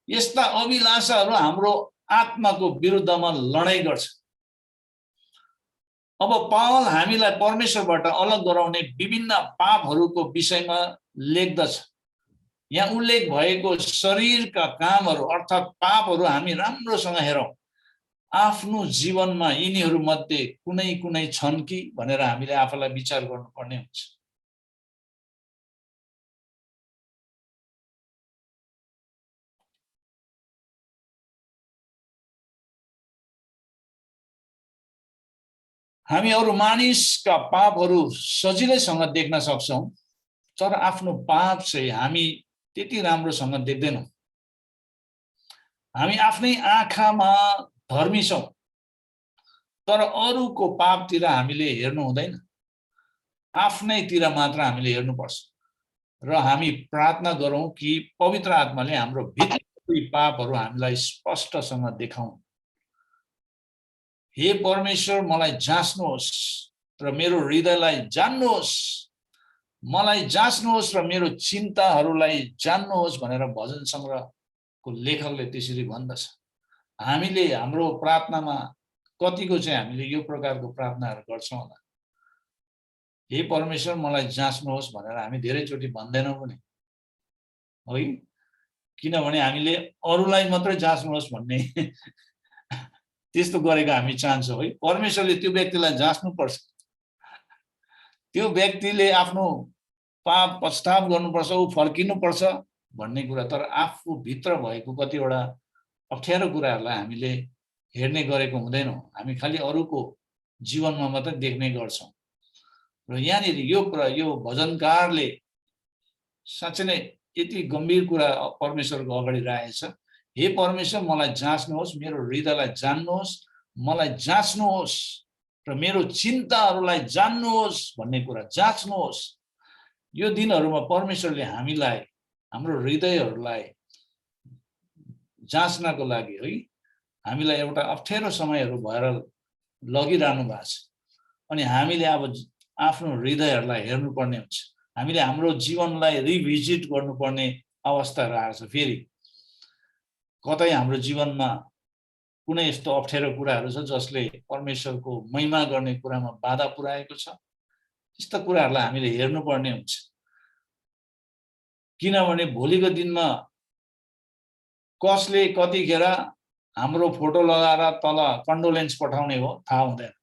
यस्ता अभिलाषाहरू हाम्रो आत्माको विरुद्धमा लडाइँ गर्छ। अब पावल हामीलाई परमेश्वरबाट अलग गराउने विभिन्न पापहरूको विषयमा लेख्दछ। यहाँ उल्लेख भएको शरीरका कामहरू अर्थात् पापहरू हामी राम्रोसँग हेरौँ। आफ्नो जीवनमा यिनीहरू मध्ये कुनै कुनै छन् कि भनेर हामीले आफूलाई विचार गर्नुपर्ने हुन्छ। हामी अरू मानिसका पापहरू सजिलैसँग देख्न सक्छौँ, तर आफ्नो पाप चाहिँ हामी त्यति राम्रोसँग देख्दैनौँ। हामी आफ्नै आँखामा धर्मी छौँ, तर अरूको पापतिर हामीले हेर्नु हुँदैन। आफ्नैतिर मात्र हामीले हेर्नुपर्छ र हामी प्रार्थना गरौँ कि पवित्र आत्माले हाम्रो भित्री पापहरू हामीलाई स्पष्टसँग देखाउन्। हे परमेश्वर, मलाई जाँच्नुहोस् र मेरो हृदयलाई जान्नुहोस्, मलाई जाँच्नुहोस् र मेरो चिन्ताहरूलाई जान्नुहोस् भनेर भजन सङ्ग्रहको लेखकले त्यसरी भन्दछ। हामीले हाम्रो प्रार्थनामा कतिको चाहिँ हामीले यो प्रकारको प्रार्थनाहरू गर्छौँ होला? हे परमेश्वर, मलाई जाँच्नुहोस् भनेर हामी धेरैचोटि भन्दैनौँ पनि, है? किनभने हामीले अरूलाई मात्रै जाँच्नुहोस् भन्ने त्यस्तो गरेको हामी चाहन्छौँ, है? परमेश्वरले त्यो व्यक्तिलाई जाँच्नुपर्छ, त्यो व्यक्तिले आफ्नो पाप पश्चाताप गर्नुपर्छ, ऊ फर्किनुपर्छ भन्ने कुरा। तर आफू भित्र भएको कतिवटा अप्ठ्यारो कुराहरूलाई हामीले हेर्ने गरेको हुँदैनौँ। हामी खालि अरूको जीवनमा मात्रै देख्ने गर्छौँ। र यहाँनिर यो भजनकारले साँच्चै नै यति गम्भीर कुरा परमेश्वरको अगाडि राखेको छ। हे परमेश्वर, मलाई जाँच्नुहोस्, मेरो हृदयलाई जान्नुहोस्, मलाई जाँच्नुहोस् र मेरो चिन्ताहरूलाई जान्नुहोस् भन्ने कुरा। जाँच्नुहोस्। यो दिनहरूमा परमेश्वरले हामीलाई, हाम्रो हृदयहरूलाई जाँच्नको लागि, है, हामीलाई एउटा अप्ठ्यारो समयहरू भएर लगिरहनु भएको छ। अनि हामीले अब आफ्नो हृदयहरूलाई हेर्नुपर्ने हुन्छ। हामीले हाम्रो जीवनलाई रिभिजिट गर्नुपर्ने अवस्थाहरू आएको छ। फेरि कतै हाम्रो जीवनमा कुनै यस्तो अप्ठ्यारो कुराहरू छ जसले परमेश्वरको महिमा गर्ने कुरामा बाधा पुर्याएको छ, यस्ता कुराहरूलाई हामीले हेर्नुपर्ने हुन्छ। किनभने भोलिको दिनमा कसले कतिखेर हाम्रो फोटो लगाएर तल कन्डोलेन्स पठाउने हो थाहा हुँदैन।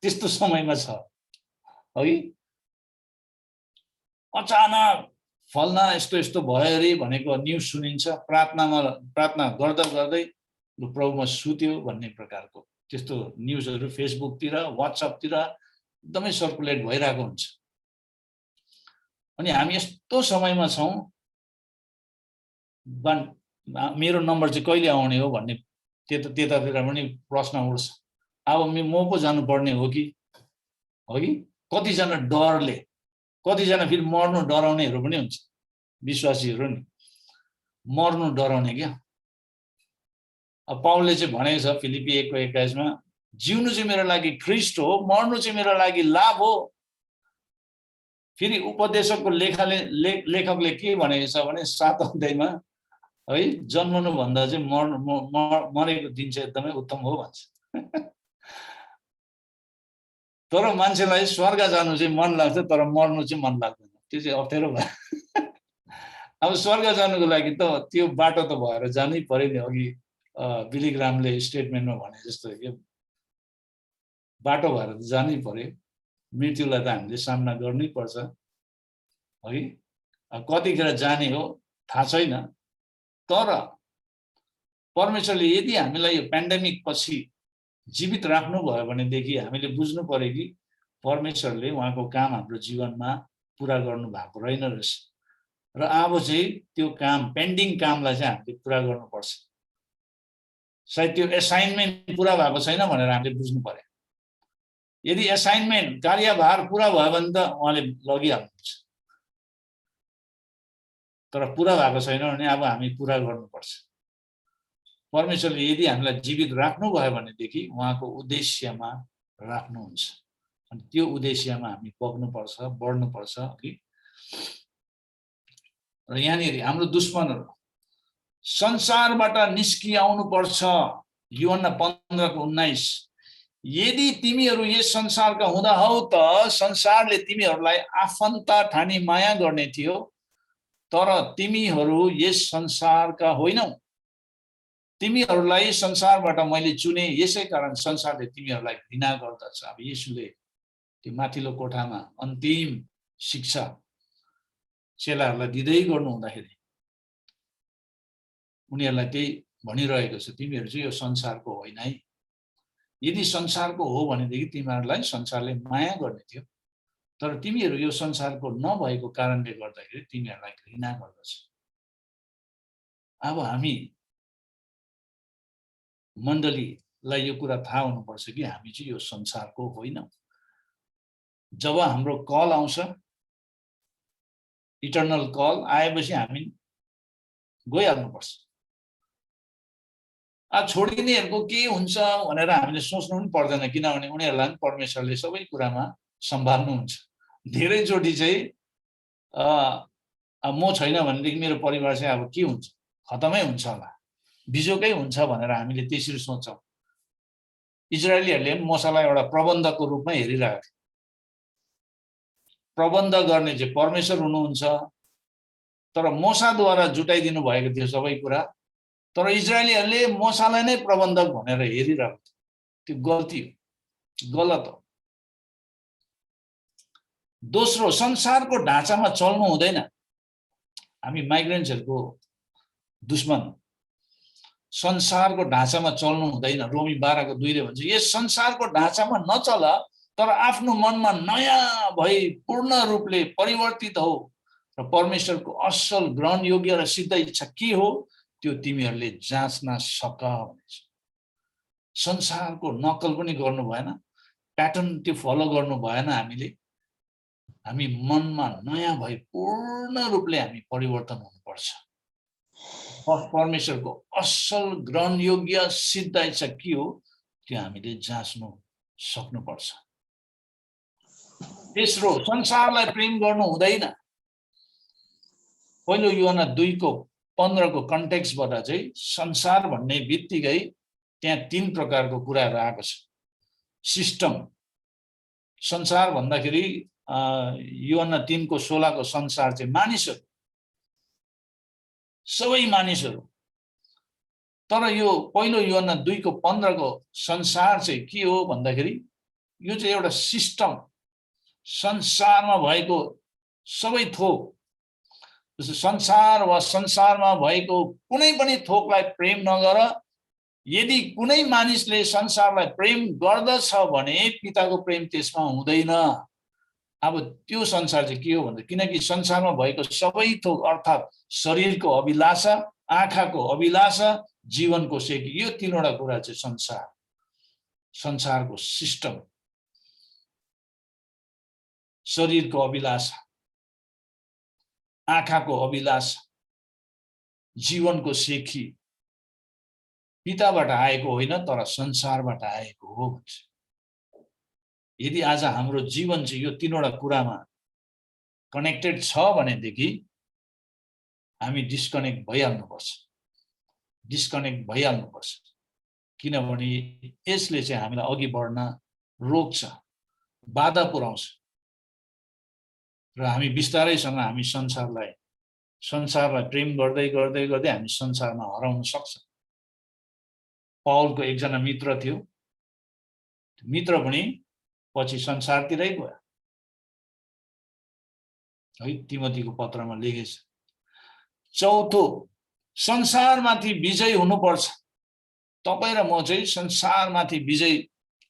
त्यस्तो समयमा छ, है? अचानक फल्ना यस्तो यस्तो भयो अरे भनेको न्युज सुनिन्छ। प्रार्थना गर्दा गर्दै प्रभुमा सुत्यो भन्ने प्रकारको त्यस्तो न्युजहरू फेसबुकतिर, वाट्सएपतिर एकदमै सर्कुलेट भइरहेको हुन्छ। अनि हामी यस्तो समयमा छौँ, मेरो नम्बर चाहिँ कहिले आउने हो भन्ने त्यतातिर पनि प्रश्न उठ्छ। अब म पो जानुपर्ने हो कि, हो कि? कतिजना डरले, कतिजना फेरि मर्नु डराउनेहरू पनि हुन्छ। विश्वासीहरू नि मर्नु डराउने क्या। अब पाउलले चाहिँ भनेको छ फिलिपी 1:21 जिउनु चाहिँ मेरो लागि ख्रिस्ट हो, मर्नु चाहिँ मेरो लागि लाभ हो। फेरि उपदेशकको लेखकले के भनेको छ भने 7 अध्यायमा है। जन्मनु भन्दा चाहिँ मरेको दिन चाहिँ एकदमै उत्तम हो भन्छ। तर मान्छेलाई स्वर्ग जानु चाहिँ मन लाग्छ, तर मर्नु चाहिँ मन लाग्दैन। त्यो चाहिँ अप्ठ्यारो भयो। अब स्वर्ग जानुको लागि त त्यो बाटो त भएर जानै पर्यो नि। अघि बिलिग्रामले स्टेटमेन्टमा भने जस्तो के बाटो भएर त जानै पर्यो। मृत्युलाई त हामीले सामना गर्नै पर्छ है। कतिखेर जाने हो थाहा छैन, तर परमेश्वरले यदि हामीलाई यो पेन्डेमिक पछि जीवित राख्नुभयो भनेदेखि हामीले बुझ्नु पर्यो कि परमेश्वरले उहाँको काम हाम्रो जीवनमा पुरा गर्नु भएको रहेन रहेछ। र अब चाहिँ त्यो काम, पेन्डिङ कामलाई चाहिँ हामीले पुरा गर्नुपर्छ। सायद त्यो एसाइनमेन्ट पुरा भएको छैन भनेर हामीले बुझ्नु पर्यो। यदि एसाइनमेन्ट, कार्यभार पुरा भयो भने त उहाँले लगिहाल्नुहुन्छ, तर पुरा भएको छैन भने अब हामी पुरा गर्नुपर्छ। परमेश्वरले यदि हामीलाई जीवित राख्नुभयो भनेदेखि उहाँको उद्देश्यमा राख्नुहुन्छ, अनि त्यो उद्देश्यमा हामी बग्नुपर्छ, बढ्नुपर्छ कि। र यहाँनिर हाम्रो दुश्मनहरू संसारबाट निस्किआउनुपर्छ। यूहन्ना 15:19, यदि तिमीहरू यस संसारका हुँदा हौ त संसारले तिमीहरूलाई आफन्त ठानी माया गर्ने थियो, तर तिमीहरू यस संसारका होइनौ। तिमीहरूलाई संसारबाट मैले चुने, यसै कारण संसारले तिमीहरूलाई घृणा गर्दछ। अब येशूले त्यो माथिल्लो कोठामा अन्तिम शिक्षा चेलाहरूलाई दिँदै गर्नु हुँदाखेरि उनीहरूलाई त्यही भनिरहेको छ, तिमीहरू चाहिँ यो संसारको होइन है। यदि संसारको हो भनेदेखि तिमीहरूलाई संसारले माया गर्ने थियो, तर तिमीहरू यो संसारको नभएको कारणले गर्दाखेरि तिमीहरूलाई घृणा गर्दछ। अब हामी मण्डलीलाई यो कुरा थाहा हुनुपर्छ कि हामी चाहिँ यो संसारको होइनौँ। जब हाम्रो कल आउँछ, इटर्नल कल आएपछि हामी गइहाल्नुपर्छ। छोडिनेहरूको के हुन्छ भनेर हामीले सोच्नु पनि पर्दैन, किनभने उनीहरूलाई पनि परमेश्वरले सबै कुरामा सम्हाल्नुहुन्छ। धेरैचोटि चाहिँ म छैन भनेदेखि मेरो परिवार चाहिँ अब के हुन्छ, खतमै हुन्छ होला, बिजोकै हुन्छ भनेर हामीले त्यसरी सोच्छौँ। इजरायलीहरूले पनि मूसालाई एउटा प्रबन्धकको रूपमा हेरिरहेको थियो। प्रबन्ध गर्ने चाहिँ परमेश्वर हुनुहुन्छ, तर मूसाद्वारा जुटाइदिनु भएको थियो सबै कुरा। तर इजरायलीहरूले मूसालाई नै प्रबन्धक भनेर हेरिरहेको थियो। त्यो गल्ती हो, गलत हो। दोस्रो, संसारको ढाँचामा चल्नु हुँदैन। हामी माइग्रेन्ट्सहरूको दुश्मन, संसारको ढाँचामा चल्नु हुँदैन। रोमी 12:2 भन्छ, यस संसारको ढाँचामा नचल, तर आफ्नो मनमा नयाँ भई पूर्ण रूपले परिवर्तित हो र परमेश्वरको असल, ग्रहण योग्य र सिद्ध इच्छा के हो त्यो तिमीहरूले जाँच्न सक भनेछ। संसारको नकल पनि गर्नु भएन, प्याटर्न त्यो फलो गर्नु भएन। हामी मनमा नयाँ भई पूर्ण रूपले हामी परिवर्तन हुनुपर्छ। परमेश्वरको असल, ग्रहण योग्य, सिद्ध इच्छा के हो त्यो हामीले जाँच्नु सक्नुपर्छ। तेस्रो, संसारलाई प्रेम गर्नु हुँदैन। पहिलो यूहन्ना 2:15 कन्टेक्स्टबाट चाहिँ संसार भन्ने बित्तिकै त्यहाँ 3 प्रकारको कुराहरू आएको छ। सिस्टम, संसार भन्दाखेरि यूहन्ना 3:16 संसार चाहिँ मानिसहरू, सबै मानिसहरू। तर यो पहिलो यूहन्ना 2:15 संसार चाहिँ के हो भन्दाखेरि यो चाहिँ एउटा सिस्टम, संसारमा भएको सबै थोक, संसार वा संसारमा भएको कुनै पनि थोकलाई प्रेम नगर। यदि कुनै मानिसले संसारलाई प्रेम गर्दछ भने पिताको प्रेम त्यसमा हुँदैन। अब त्यो संसार चाहिँ के हो भन्दा, किनकि संसारमा भएको सबै थोक अर्थात् शरीरको अभिलाषा, आँखाको अभिलाषा, जीवनको सेक, यो 3वटा कुरा चाहिँ संसारको सिस्टम। शरीरको अभिलाषा, आँखाको अभिलाषा, जीवनको सेखी पिताबाट आएको होइन तर संसारबाट आएको हो भन्छ। यदि आज हाम्रो जीवन चाहिँ यो 3वटा कुरामा कनेक्टेड छ भनेदेखि हामी डिस्कनेक्ट भइहाल्नुपर्छ। डिस्कनेक्ट भइहाल्नुपर्छ, किनभने यसले चाहिँ हामीलाई अघि बढ्न रोक्छ, बाधा पुर्याउँछ र हामी बिस्तारैसँग हामी संसारलाई प्रेम गर्दै गर्दै गर्दै हामी संसारमा हराउन सक्छ। पौलको एकजना मित्र थियो, मित्र पनि पछि संसारतिरै गयो है, तिमोथीको पत्रमा लेखेछ। चौथो, संसारमाथि विजय हुनुपर्छ। तपाईँ र म चाहिँ संसारमाथि विजय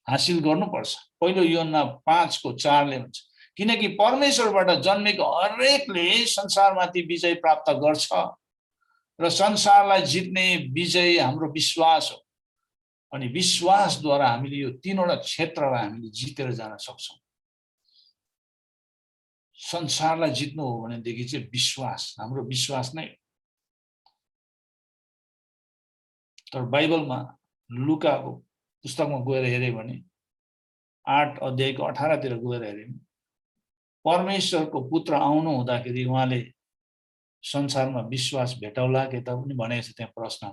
हासिल गर्नुपर्छ। पहिलो योहन्ना 5:4 भन्छ, किनकि परमेश्वरबाट जन्मेको हरेकले संसारमाथि विजय प्राप्त गर्छ र संसारलाई जित्ने विजय हाम्रो विश्वास हो। अनि विश्वासद्वारा हामीले यो तीनवटा क्षेत्रलाई हामीले जितेर जान सक्छौँ। संसारलाई जित्नु हो भनेदेखि चाहिँ विश्वास, हाम्रो विश्वास नै। तर बाइबलमा लुकाको पुस्तकमा गएर हेऱ्यो भने 8:18 गएर हेऱ्यौँ, परमेश्वरको पुत्र आउनु हुँदाखेरि उहाँले संसारमा विश्वास भेटाउला के तापनि भनेको छ। त्यहाँ प्रश्न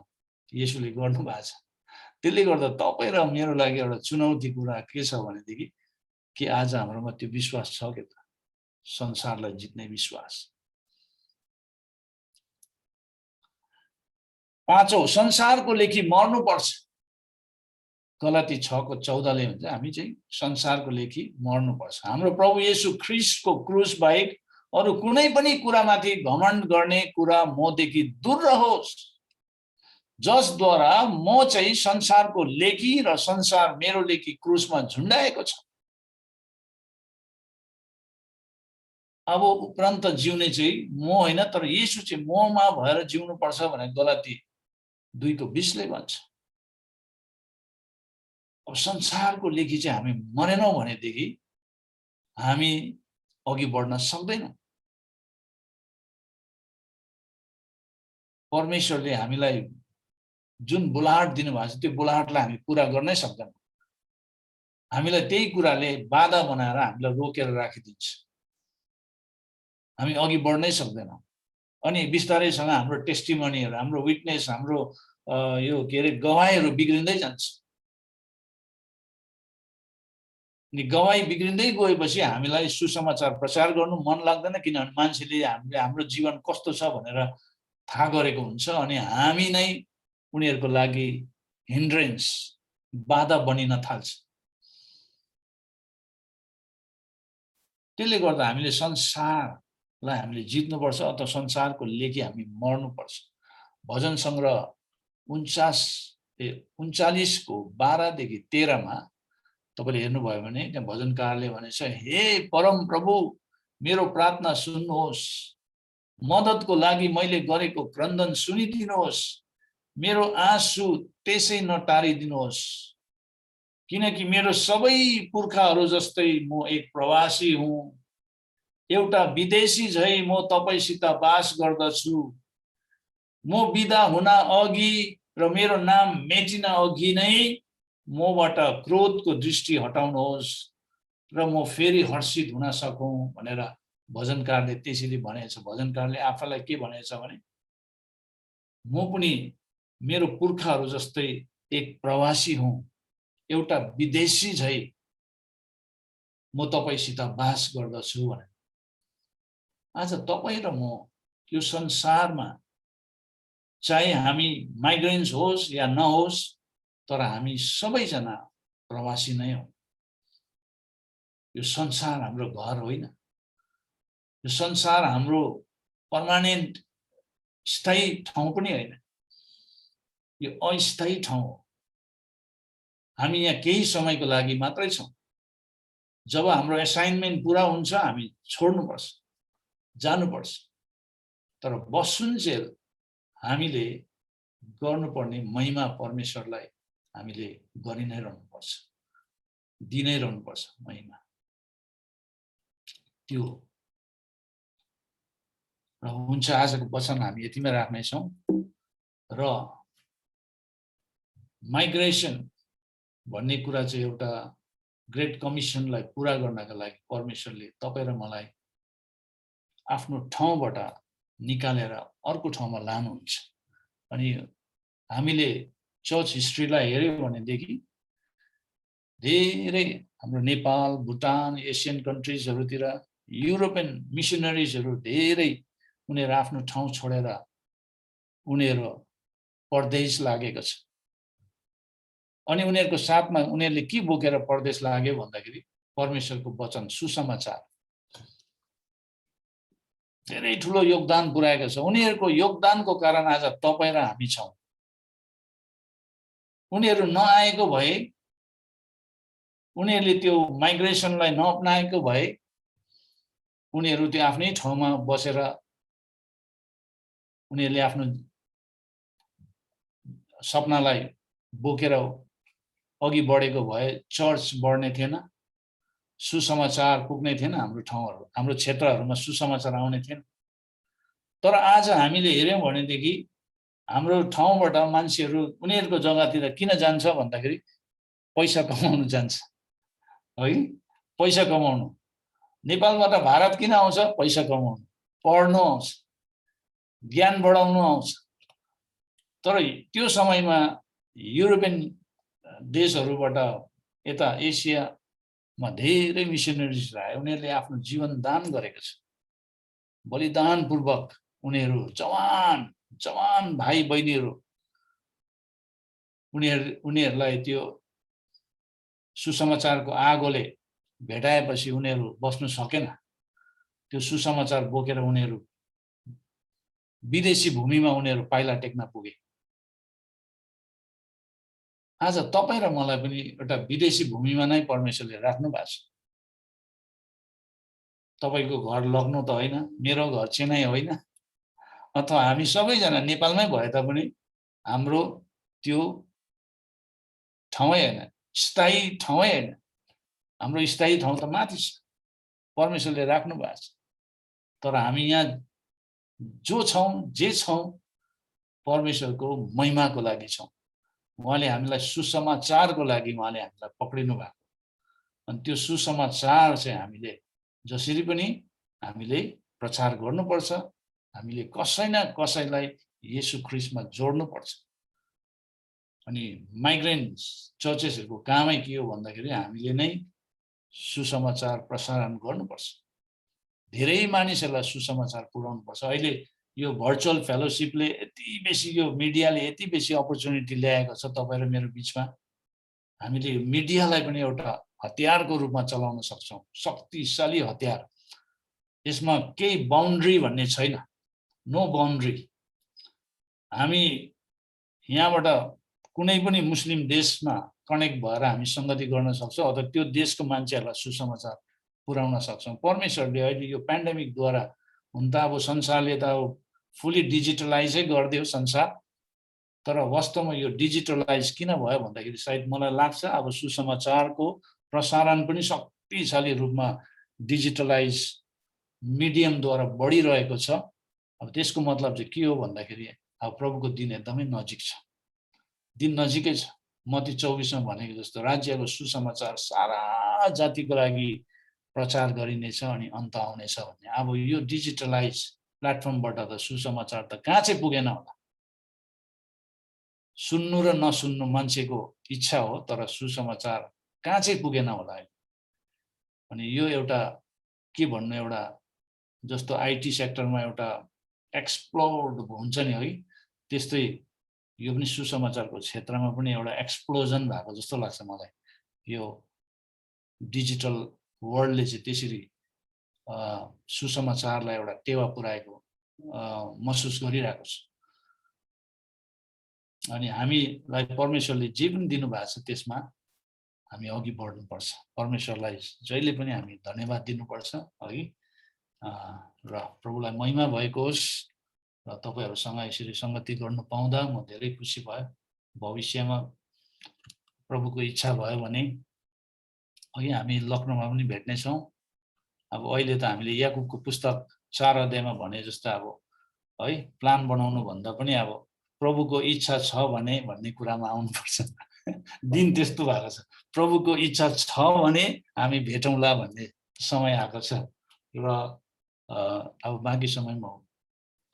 येशूले गर्नु भएको छ। त्यसले गर्दा तपाईँ र मेरो लागि एउटा चुनौती कुरा के छ भनेदेखि कि आज हाम्रोमा त्यो विश्वास छ के त, संसारलाई जित्ने विश्वास। पाँचौं, संसारको लेखी मर्नुपर्छ। गलाती 6:14 भन्छ हामी चाहिँ संसारको लेखी मर्नुपर्छ। हाम्रो प्रभु येशू ख्रीष्टको क्रुस बाहेक अरू कुनै पनि कुरामाथि घमण्ड गर्ने कुरा मदेखि दूर रहोस्, जसद्वारा म चाहिँ संसारको लेखी र संसार मेरो लेखी क्रुसमा झुन्डाएको छ। अब उपरान्त जिउने चाहिँ म होइन, तर येशू चाहिँ ममा भएर जिउनुपर्छ भनेर गलाती 2:20 भन्छ। अब संसारको लेखी चाहिँ हामी मरेनौँ भनेदेखि हामी अघि बढ्न सक्दैनौँ। परमेश्वरले हामीलाई जुन बोलाहट दिनुभएको छ त्यो बोलाहटलाई हामी पुरा गर्नै सक्दैनौँ। हामीलाई त्यही कुराले बाधा बनाएर हामीलाई रोकेर राखिदिन्छ, हामी अघि बढ्नै सक्दैनौँ। अनि बिस्तारैसँग हाम्रो टेस्टिमनीहरू, हाम्रो विटनेस, हाम्रो यो के अरे गवाईहरू बिग्रिँदै जान्छ। अनि गवाई बिग्रिँदै गएपछि हामीलाई सुसमाचार प्रचार गर्नु मन लाग्दैन, किनभने मान्छेले हामीले हाम्रो जीवन कस्तो छ भनेर थाहा गरेको हुन्छ अनि हामी नै उनीहरूको लागि हिन्ड्रेन्स, बाधा बनिन थाल्छ। त्यसले गर्दा हामीले संसारलाई हामीले जित्नुपर्छ अथवा संसारको लेखी हामी मर्नुपर्छ। भजन सङ्ग्रह 39:12-13 तपाईले हेर्नुभयो भने त्यहाँ भजनकारले भनेछ, हे परम प्रभु मेरो प्रार्थना सुन्नुहोस्, मद्दतको लागि मैले गरेको क्रन्दन सुनिदिनुहोस्, मेरो आँसु त्यसै नटारिदिनुहोस्, किनकि मेरो सबै पुर्खाहरू जस्तै म एक प्रवासी हुँ, एउटा विदेशी झै म तपाईसित बास गर्दछु। म बिदा हुन अघि र मेरो नाम मेटिन अघि नै मबाट क्रोधको दृष्टि हटाउनुहोस् र म फेरि हर्षित हुन सकौँ भनेर भजनकारले त्यसरी भनेछ। भजनकारले आफूलाई के भनेछ भने म पनि मेरो पुर्खाहरू जस्तै एक प्रवासी हुँ, एउटा विदेशी झै म तपाईसित बास गर्दछु भने। आज तपाईँ र म यो संसारमा चाहे हामी माइग्रेन्ट्स होस् या नहोस्, तर हामी सबैजना प्रवासी नै हौँ। यो संसार हाम्रो घर होइन, यो संसार हाम्रो पर्मानेन्ट स्थायी ठाउँ पनि होइन, यो अस्थायी ठाउँ हो। हामी यहाँ केही समयको लागि मात्रै छौँ। जब हाम्रो असाइनमेन्ट पुरा हुन्छ हामी छोड्नुपर्छ, जानुपर्छ। तर बसुन्जेल हामीले गर्नुपर्ने महिमा परमेश्वरलाई हामीले गरि नै रहनुपर्छ, दिनै रहनुपर्छ महिमा। त्यो र हुन्छ, आजको वचन हामी यतिमै राख्नेछौँ। र माइग्रेसन भन्ने कुरा चाहिँ एउटा ग्रेट कमिसनलाई पुरा गर्नका लागि परमेश्वरले तपाईँ र मलाई आफ्नो ठाउँबाट निकालेर अर्को ठाउँमा लानुहुन्छ। अनि हामीले चर्च हिस्ट्रीलाई हेर्यौँ भनेदेखि धेरै हाम्रो नेपाल, भुटान, एसियन कन्ट्रिजहरूतिर युरोपियन मिसनरिजहरू धेरै उनीहरू आफ्नो ठाउँ छोडेर उनीहरू परदेश लागेको छ। अनि उनीहरूको साथमा उनीहरूले के बोकेर परदेश लाग्यो भन्दाखेरि परमेश्वरको वचन, सुसमाचार धेरै ठुलो योगदान पुर्याएको छ। उनीहरूको योगदानको कारण आज तपाईँ र हामी छौँ। उनीहरू नआएको भए, उनीहरूले त्यो माइग्रेसनलाई नअपनाएको भए, उनीहरू त्यो आफ्नै ठाउँमा बसेर उनीहरूले आफ्नो सपनालाई बोकेर अघि बढेको भए चर्च बढ्ने थिएन, सुसमाचार पुग्ने थिएन, हाम्रो ठाउँहरू, हाम्रो क्षेत्रहरूमा सुसमाचार आउने थिएन। तर आज हामीले हेर्यौँ भनेदेखि हाम्रो ठाउँबाट मान्छेहरू उनीहरूको जग्गातिर किन जान्छ भन्दाखेरि पैसा कमाउनु जान्छ, है? पैसा कमाउनु। नेपालबाट भारत किन आउँछ? पैसा कमाउनु, पढ्नु आउँछ, ज्ञान बढाउनु आउँछ। तर त्यो समयमा युरोपियन देशहरूबाट यता एसियामा धेरै मिसनरिज आए। उनीहरूले आफ्नो जीवन दान गरेको छ, बलिदानपूर्वक। उनीहरू जवान भाइ बहिनीहरू उनीहरूलाई त्यो सुसमाचारको आगोले भेटाएपछि उनीहरू बस्नु सकेन। त्यो सुसमाचार बोकेर उनीहरू विदेशी भूमिमा उनीहरू पाइला टेक्न पुगे। आज तपाईँ र मलाई पनि एउटा विदेशी भूमिमा नै परमेश्वरले राख्नु भएको छ। तपाईँको घर लग्नु त होइन, मेरो घर चेन्नई होइन, अथवा हामी सबैजना नेपालमै भए तापनि हाम्रो त्यो ठाउँै होइन, स्थायी ठाउँै होइन। हाम्रो स्थायी ठाउँ त माथि छ, परमेश्वरले राख्नु भएको छ। तर हामी यहाँ जो छौँ, जे छौँ, परमेश्वरको महिमाको लागि छौँ। उहाँले हामीलाई सुसमाचारको लागि उहाँले हामीलाई पक्रिनु भएको। अनि त्यो सुसमाचार चाहिँ हामीले जसरी पनि हामीले प्रचार गर्नुपर्छ। हामीले कसै न कसैलाई येशू ख्रीष्टमा जोड्नुपर्छ। अनि माइग्रेन्ट चर्चेसहरूको कामै के हो भन्दाखेरि हामीले नै सुसमाचार प्रसारण गर्नुपर्छ। धेरै मानिसहरूलाई सुसमाचार पुर्याउनुपर्छ। अहिले यो भर्चुअल फेलोसिपले यति बेसी, यो मिडियाले यति बेसी अपर्च्युनिटी ल्याएको छ तपाईँ र मेरो बिचमा। हामीले मिडियालाई पनि एउटा हतियारको रूपमा चलाउन सक्छौँ, शक्तिशाली हतियार। यसमा केही बाउन्ड्री भन्ने छैन, नो बाउन्ड्री। हामी यहाँबाट कुनै पनि मुस्लिम देशमा कनेक्ट भएर हामी सङ्गति गर्न सक्छौँ, अथवा त्यो देशको मान्छेहरूलाई सुसमाचार पुर्याउन सक्छौँ। परमेश्वरले अहिले यो पेन्डेमिकद्वारा, हुन त अब संसारले त अब फुल्ली डिजिटलाइजै गरिदियो संसार, तर वास्तवमा यो डिजिटलाइज किन भयो भन्दाखेरि सायद मलाई लाग्छ अब सुसमाचारको प्रसारण पनि शक्तिशाली रूपमा डिजिटलाइज मिडियमद्वारा बढिरहेको छ। अब त्यसको मतलब चाहिँ के हो भन्दाखेरि अब प्रभुको दिन एकदमै नजिक छ, दिन नजिकै छ। मत्ती 24 मा भनेको जस्तो राज्यको सुसमाचार सारा जातिको लागि प्रचार गरिनेछ अनि अन्त आउनेछ भन्ने। अब यो डिजिटलाइज प्लेटफर्मबाट त सुसमाचार त कहाँ चाहिँ पुगेन होला। सुन्नु र नसुन्नु मान्छेको इच्छा हो, तर सुसमाचार कहाँ चाहिँ पुगेन होला। अनि यो एउटा के भन्नु, एउटा जस्तो आइटी सेक्टरमा एउटा एक्सप्लोड हुन्छ नि, है, त्यस्तै यो पनि सुसमाचारको क्षेत्रमा पनि एउटा एक्सप्लोजन भएको जस्तो लाग्छ मलाई। यो डिजिटल वर्ल्डले चाहिँ त्यसरी सुसमाचारलाई एउटा टेवा पुर्याएको महसुस गरिरहेको छ। अनि हामीलाई परमेश्वरले जे पनि दिनुभएको छ त्यसमा हामी अघि बढ्नुपर्छ। परमेश्वरलाई जहिले पनि हामी धन्यवाद दिनुपर्छ, है। र प्रभुलाई महिमा भएको होस्। र तपाईहरुसँग यसरी संगति गर्न पाउँदा म धेरै खुसी भए। भविष्यमा प्रभुको इच्छा भयो भने अघि हामी लखनऊमा पनि भेट्ने छौं। अब अहिले त हामीले याकुबको पुस्तक 4 अध्यायमा भने जस्तो अब है प्लान बनाउनु भन्दा पनि अब प्रभुको इच्छा छ भने भन्ने कुरामा आउनुपर्छ। दिन त्यस्तो भएको छ, प्रभुको इच्छा छ भने हामी भेटौँला भन्ने समय आएको छ। र अब बाँकी समयमा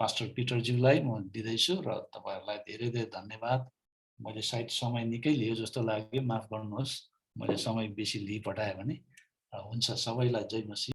पास्टर पिटरज्यूलाई म दिँदैछु र तपाईँहरूलाई धेरै धेरै धन्यवाद। मैले सायद समय निकै लियो जस्तो लाग्यो, माफ गर्नुहोस् मैले समय बेसी लिइपठाएँ भने। हुन्छ, सबैलाई जय मसीह।